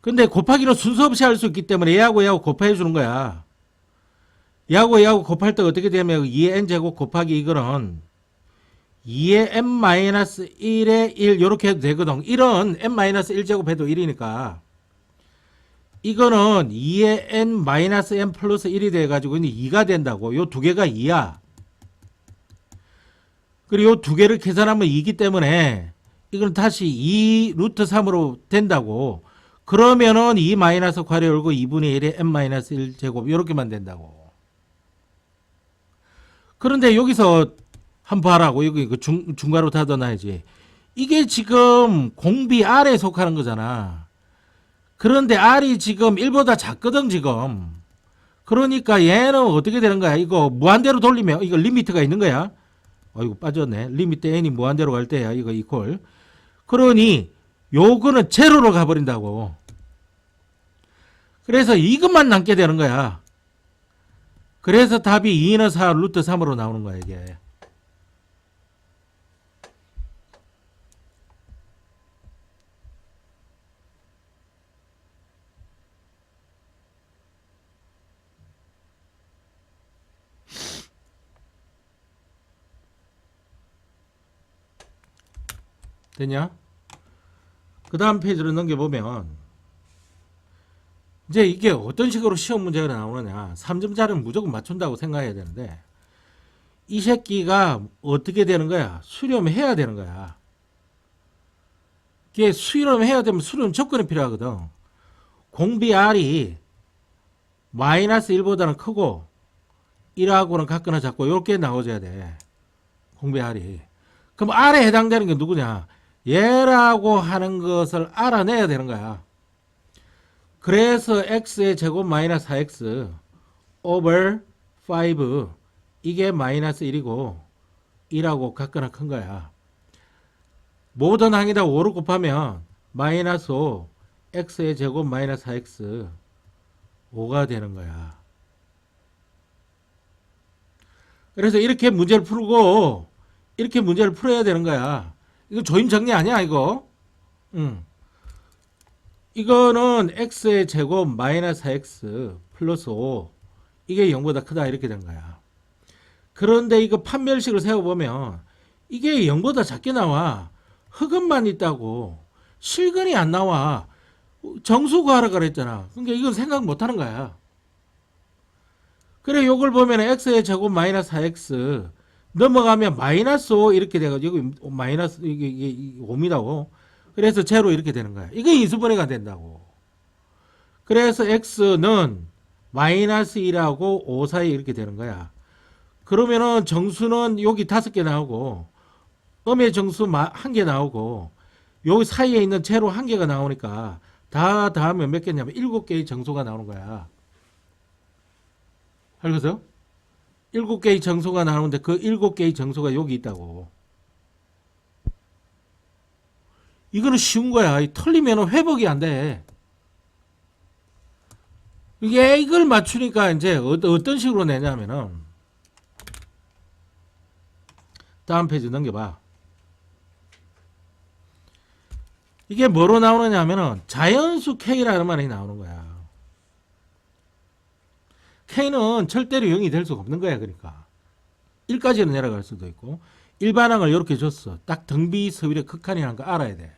근데 곱하기는 순서 없이 할 수 있기 때문에 얘하고 얘하고 곱해 주는 거야. 얘하고 얘하고 곱할 때 어떻게 되면 2의 n제곱 곱하기 이거는 2의 n-1의 1 이렇게 해도 되거든. 1은 n-1제곱 해도 1이니까 이거는 2의 n-n 플러스 1이 돼가지고 2가 된다고. 요 두 개가 2야. 그리고 요 두 개를 계산하면 2기 때문에 이건 다시 2 루트 3으로 된다고. 그러면은 2 마이너스 괄호 열고 2분의 1의 n-1 제곱 이렇게만 된다고. 그런데 여기서 한번 봐라고. 여기 그 중괄호 닫아놔야지. 이게 지금 공비 R에 속하는 거잖아. 그런데 R이 지금 1보다 작거든 지금. 그러니까 얘는 어떻게 되는 거야. 이거 무한대로 돌리면 이거 리미트가 있는 거야. 이거 빠졌네. 리미트 n이 무한대로 갈 때야. 이거 이퀄. 그러니 요거는 제로로 가버린다고. 그래서 이것만 남게 되는 거야. 그래서 답이 2는 4 루트 3으로 나오는 거야 이게. 됐냐? 그 다음 페이지로 넘겨보면 이제 이게 어떤 식으로 시험 문제가 나오느냐. 3점짜리는 무조건 맞춘다고 생각해야 되는데 이 새끼가 어떻게 되는 거야? 수렴해야 되는 거야. 이게 수렴해야 되면 수렴 조건이 필요하거든. 공비 R이 마이너스 1보다는 크고 1하고는 같거나 작고 이렇게 나와줘야 돼. 공비 R이. 그럼 R에 해당되는 게 누구냐? 얘라고 하는 것을 알아내야 되는 거야. 그래서 x의 제곱 마이너스 4x over 5 이게 마이너스 1이고 1하고 같거나 큰 거야. 모든 항에다 5를 곱하면 마이너스 5 x의 제곱 마이너스 4x 5가 되는 거야. 그래서 이렇게 문제를 풀고 이렇게 문제를 풀어야 되는 거야. 이거 조임 정리 아니야 이거? 이거는 x의 제곱 마이너스 4x 플러스 5 이게 0보다 크다 이렇게 된 거야. 그런데 이거 판별식을 세워보면 이게 0보다 작게 나와. 흑음만 있다고. 실근이 안 나와. 정수 구하라 그랬잖아. 그러니까 이건 생각 못하는 거야. 그래 요걸 보면 x의 제곱 마이너스 4x 넘어가면 마이너스 5 이렇게 돼가지고 여기 마이너스 이게 5입니다. 5. 그래서 제로 이렇게 되는 거야. 이게 인수분해가 된다고. 그래서 x는 마이너스 1하고 5 사이 이렇게 되는 거야. 그러면은 정수는 여기 5개 나오고 음의 정수 1개 나오고 여기 사이에 있는 제로 1개가 나오니까 다 하면 몇 개냐면 7개의 정수가 나오는 거야. 알겠어요? 7개의 정수가 나오는데 그 7개의 정수가 여기 있다고. 이거는 쉬운 거야. 털리면 회복이 안 돼. 이게 이걸 맞추니까 이제 어떤 식으로 내냐면은 다음 페이지 넘겨봐. 이게 뭐로 나오느냐 하면은 자연수 K라는 말이 나오는 거야. K는 절대로 0이 될 수가 없는 거야. 그러니까 1까지는 내려갈 수도 있고 일반항을 이렇게 줬어. 딱 등비 서열의 극한이라는 거 알아야 돼.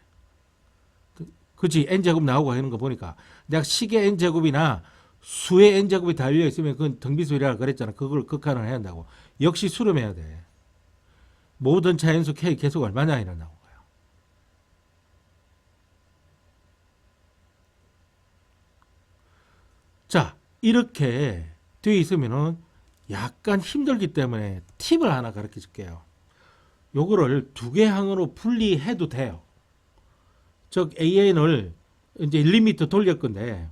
그치? n제곱 나오고 하는 거 보니까 내가 식의 n제곱이나 수의 n제곱이 달려 있으면 그건 등비수열이라고 그랬잖아. 그걸 극한을 해야 한다고. 역시 수렴해야 돼. 모든 자연수 K 계속 얼마나 일어나고 거야. 자, 이렇게 되어 있으면은 약간 힘들기 때문에 팁을 하나 가르쳐 줄게요. 요거를 2개 항으로 분리해도 돼요. 즉 AN을 이제 리미트 돌릴 건데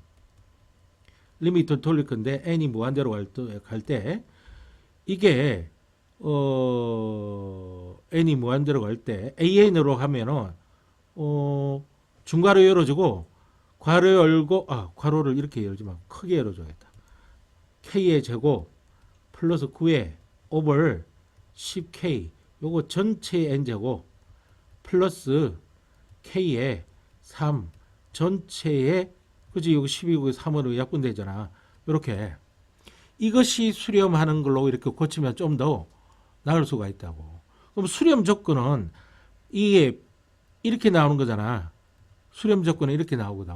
n이 무한대로 갈 때 이게 n이 무한대로 갈 때 AN으로 하면은 중괄호 열어주고 괄호 열고 괄호를 이렇게 열지 말고 크게 열어줘야겠다. K의 제곱 플러스 9의 오버 10K 요거 전체의 n제곱 플러스 K의 3 전체의 그지 여기 12고 3으로 약분되잖아. 이렇게 이것이 수렴하는 걸로 이렇게 고치면 좀 더 나을 수가 있다고. 그럼 수렴 조건은 이게 이렇게 나오는 거잖아. 수렴 조건은 이렇게 나오거든.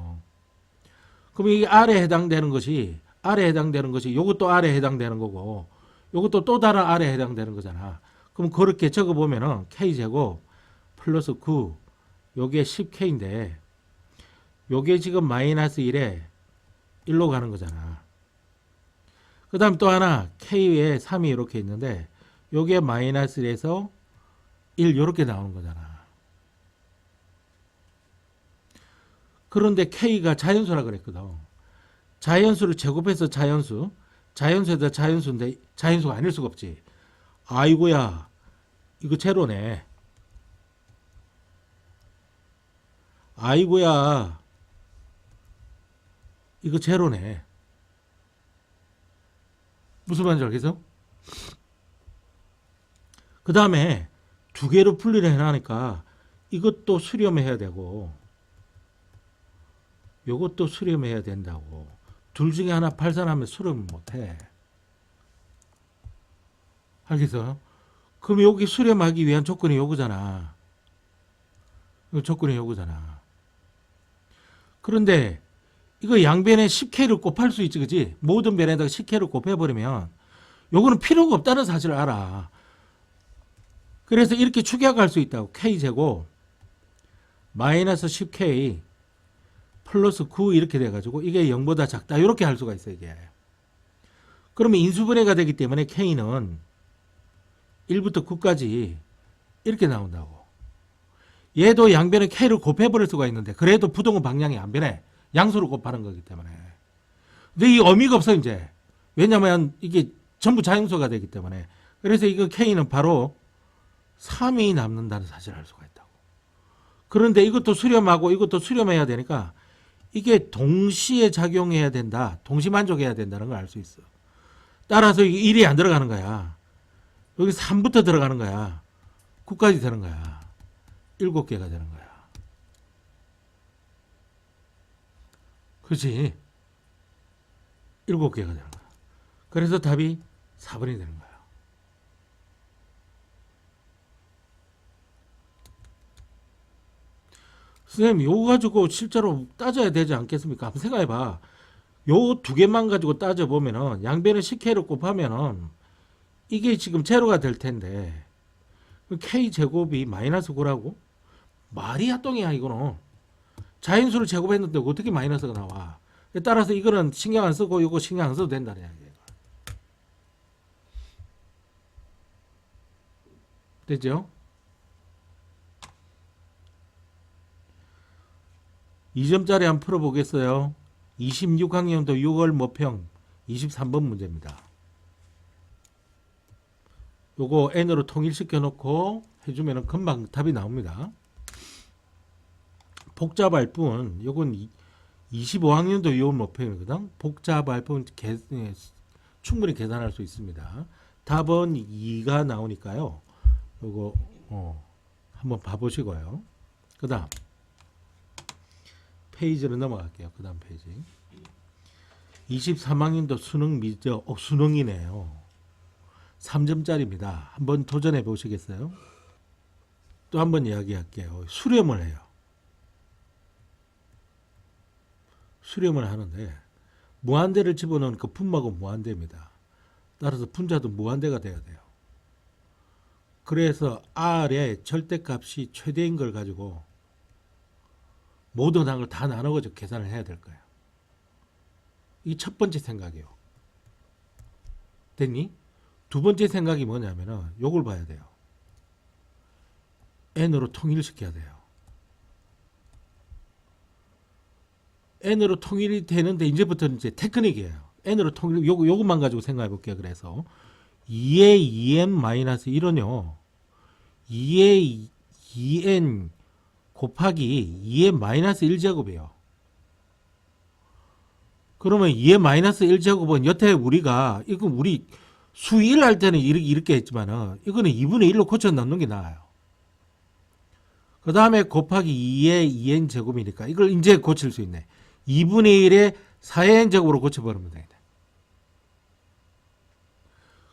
그럼 이게 R에 해당되는 것이 요것도 R에 해당되는 거고 요것도 또 다른 R에 해당되는 거잖아. 그럼 그렇게 적어보면은 K제곱 플러스 9 요게 10K인데 요게 지금 마이너스 1에 1로 가는 거잖아. 그 다음 또 하나 K에 3이 이렇게 있는데 요게 마이너스 1에서 1 요렇게 나오는 거잖아. 그런데 K가 자연수라 그랬거든. 자연수를 제곱해서 자연수에다 자연수인데 자연수가 아닐 수가 없지. 아이고야 이거 제로네. 아이고야 이거 제로네. 무슨 말인지 알겠어? 그 다음에 2개로 분리를 해놔니까 이것도 수렴해야 되고 요것도 수렴해야 된다고. 둘 중에 하나 발산하면 수렴 못해. 알겠어? 그럼 여기 수렴하기 위한 조건이 요거잖아. 이 조건이 요거잖아. 그런데 이거 양변에 10K를 곱할 수 있지, 그지? 모든 변에다가 10K를 곱해버리면 요거는 필요가 없다는 사실을 알아. 그래서 이렇게 축약할 수 있다고. K제곱 마이너스 10K 플러스 9 이렇게 돼가지고 이게 0보다 작다 이렇게 할 수가 있어 이게. 그러면 인수분해가 되기 때문에 K는 1부터 9까지 이렇게 나온다고. 얘도 양변에 K를 곱해버릴 수가 있는데 그래도 부동은 방향이 안 변해. 양수로 곱하는 거기 때문에. 근데 이 의미가 없어 이제. 왜냐면 이게 전부 자연수가 되기 때문에. 그래서 이거 K는 바로 3이 남는다는 사실을 알 수가 있다고. 그런데 이것도 수렴하고 이것도 수렴해야 되니까 이게 동시에 작용해야 된다. 동시만족해야 된다는 걸 알 수 있어. 따라서 1이 안 들어가는 거야. 여기 3부터 들어가는 거야. 9까지 되는 거야. 7개가 되는 거야. 그렇지? 7개가 되는 거야. 그래서 답이 4번이 되는 거야. 선생님, 요거 가지고 실제로 따져야 되지 않겠습니까? 한번 생각해봐. 요 두 개만 가지고 따져보면은 양변을 10K로 곱하면은 이게 지금 제로가 될 텐데 K제곱이 마이너스 9라고? 말이야 똥이야 이거는. 자연수를 제곱했는데 어떻게 마이너스가 나와? 따라서 이거는 신경 안 쓰고 이거 신경 안 써도 된다는 이야기야. 됐죠? 2점짜리 한번 풀어보겠어요. 26학년도 6월 모평 23번 문제입니다. 요거 n으로 통일시켜 놓고 해주면 금방 답이 나옵니다. 복잡할 뿐 요건 25학년도 6월 모평이거든. 복잡할 뿐 충분히 계산할 수 있습니다. 답은 2가 나오니까요. 요거 한번 봐보시고요. 그 다음 페이지로 넘어갈게요. 그 다음 페이지 23학년도 수능 미적 수능이네요. 3점짜리입니다. 한번 도전해 보시겠어요? 또 한번 이야기할게요. 수렴을 해요. 수렴을 하는데 무한대를 집어넣은 그 분모하고 무한대입니다. 따라서 분자도 무한대가 돼야 돼요. 그래서 R의 절대값이 최대인 걸 가지고 모든 항을 다 나눠가지고 계산을 해야 될 거예요. 이게 첫 번째 생각이에요. 됐니? 두 번째 생각이 뭐냐면은 요걸 봐야 돼요. n으로 통일시켜야 돼요. n으로 통일이 되는데 이제부터는 이제 테크닉이에요. n으로 통일 요것만 가지고 생각해 볼게요. 그래서 2의 2n-1은요. 2의 2n 곱하기 2의 마이너스 1제곱이에요. 그러면 2의 마이너스 1제곱은 여태 우리가 이거 우리 수 1 할 때는 이렇게 했지만은 이거는 2분의 1로 고쳐 넣는 게 나아요. 그 다음에 곱하기 2의 2n 제곱이니까 이걸 이제 고칠 수 있네. 2분의 1에 4n 제곱으로 고쳐버리면 되겠다.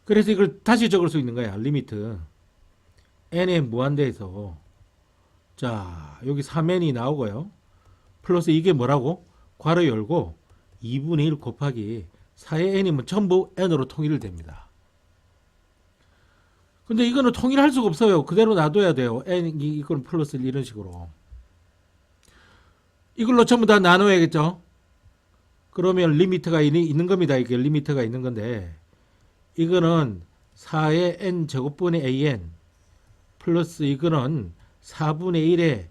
그래서 이걸 다시 적을 수 있는 거야. 리미트 n의 무한대에서 자 여기 3n이 나오고요. 플러스 이게 뭐라고? 괄호 열고 2분의 1 곱하기 4의 n이면 전부 n으로 통일됩니다. 근데 이거는 통일할 수가 없어요. 그대로 놔둬야 돼요. n 이건 플러스 1 이런 식으로. 이걸로 전부 다 나눠야겠죠. 그러면 리미트가 있는 겁니다. 이게 리미트가 있는 건데 이거는 4의 n 제곱분의 an 플러스 이거는 4분의 1의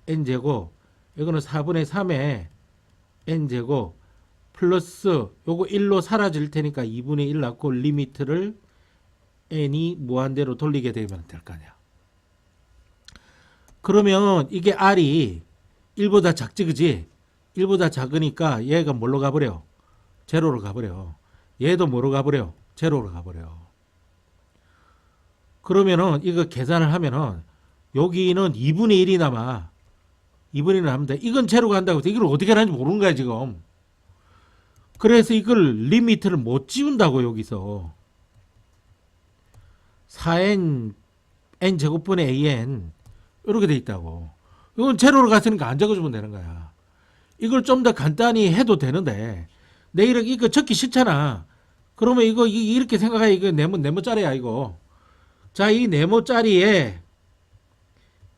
n제곱 이거는 4분의 3의 n제곱 플러스 요거 1로 사라질 테니까 2분의 1 낳고 리미트를 n이 무한대로 돌리게 되면 될 거 아니야. 그러면 이게 r이 1보다 작지 그지? 1보다 작으니까 얘가 뭘로 가버려? 제로로 가버려. 얘도 뭐로 가버려? 제로로 가버려. 그러면은 이거 계산을 하면은 여기는 2분의 1이 남아. 2분의 1이 남는데 이건 제로가 한다고 해서 이걸 어떻게 하는지 모르는 거야 지금. 그래서 이걸 리미트를 못 지운다고 여기서 4n n 제곱분의 an 이렇게 돼 있다고. 이건 제로로 갔으니까 안 적어주면 되는 거야. 이걸 좀 더 간단히 해도 되는데 내일 이거 적기 싫잖아. 그러면 이거 이렇게 생각해. 이거 네모짜리야 이거. 자, 이 네모짜리에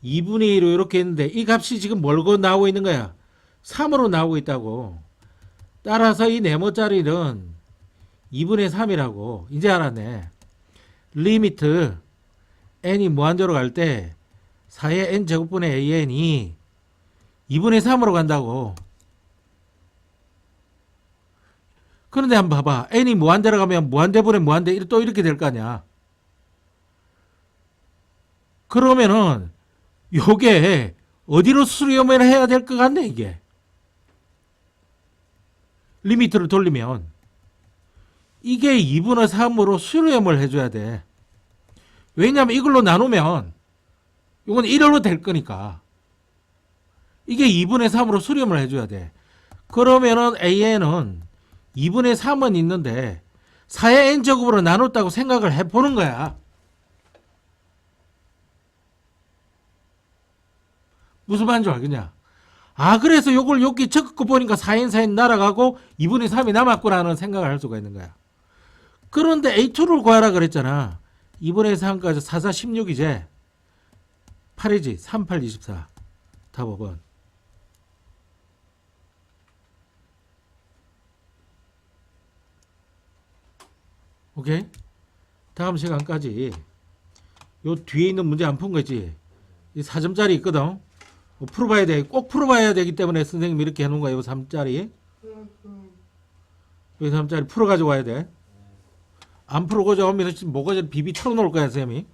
2분의 1로 이렇게 했는데 이 값이 지금 뭘고 나오고 있는 거야? 3으로 나오고 있다고. 따라서 이 네모짜리는 2분의 3이라고. 이제 알았네. 리미트 n이 무한대로 갈 때 4의 n제곱분의 an이 2분의 3으로 간다고. 그런데 한번 봐봐. n이 무한대로 가면 무한대분의 무한대 또 이렇게 될 거 아니야. 그러면은 요게 어디로 수렴을 해야 될 것 같네 이게. 리미트를 돌리면 이게 2분의 3으로 수렴을 해줘야 돼. 왜냐하면 이걸로 나누면 이건 1으로 될 거니까 이게 2분의 3으로 수렴을 해줘야 돼. 그러면은 AN은 2분의 3은 있는데 4의 n제곱으로 나눴다고 생각을 해보는 거야. 무슨 말인지 알겠냐? 아, 그래서 요걸 여기 적고 보니까 4n 4n 날아가고 2분의 3이 남았구나라는 생각을 할 수가 있는 거야. 그런데 A2를 구하라 그랬잖아. 2분의 3까지 4, 4, 16이제 8이지. 3, 8, 24. 답 5번. 오케이? 다음 시간까지 요 뒤에 있는 문제 안 푼 거지. 이 4점짜리 있거든. 풀어봐야 돼. 꼭 풀어봐야 되기 때문에 선생님이 이렇게 해놓은 거야. 요 3짜리. 요 3짜리 풀어가지고 와야 돼. 안 풀어가지고 오면 모가지를 비비 털어놓을 거야, 선생님이.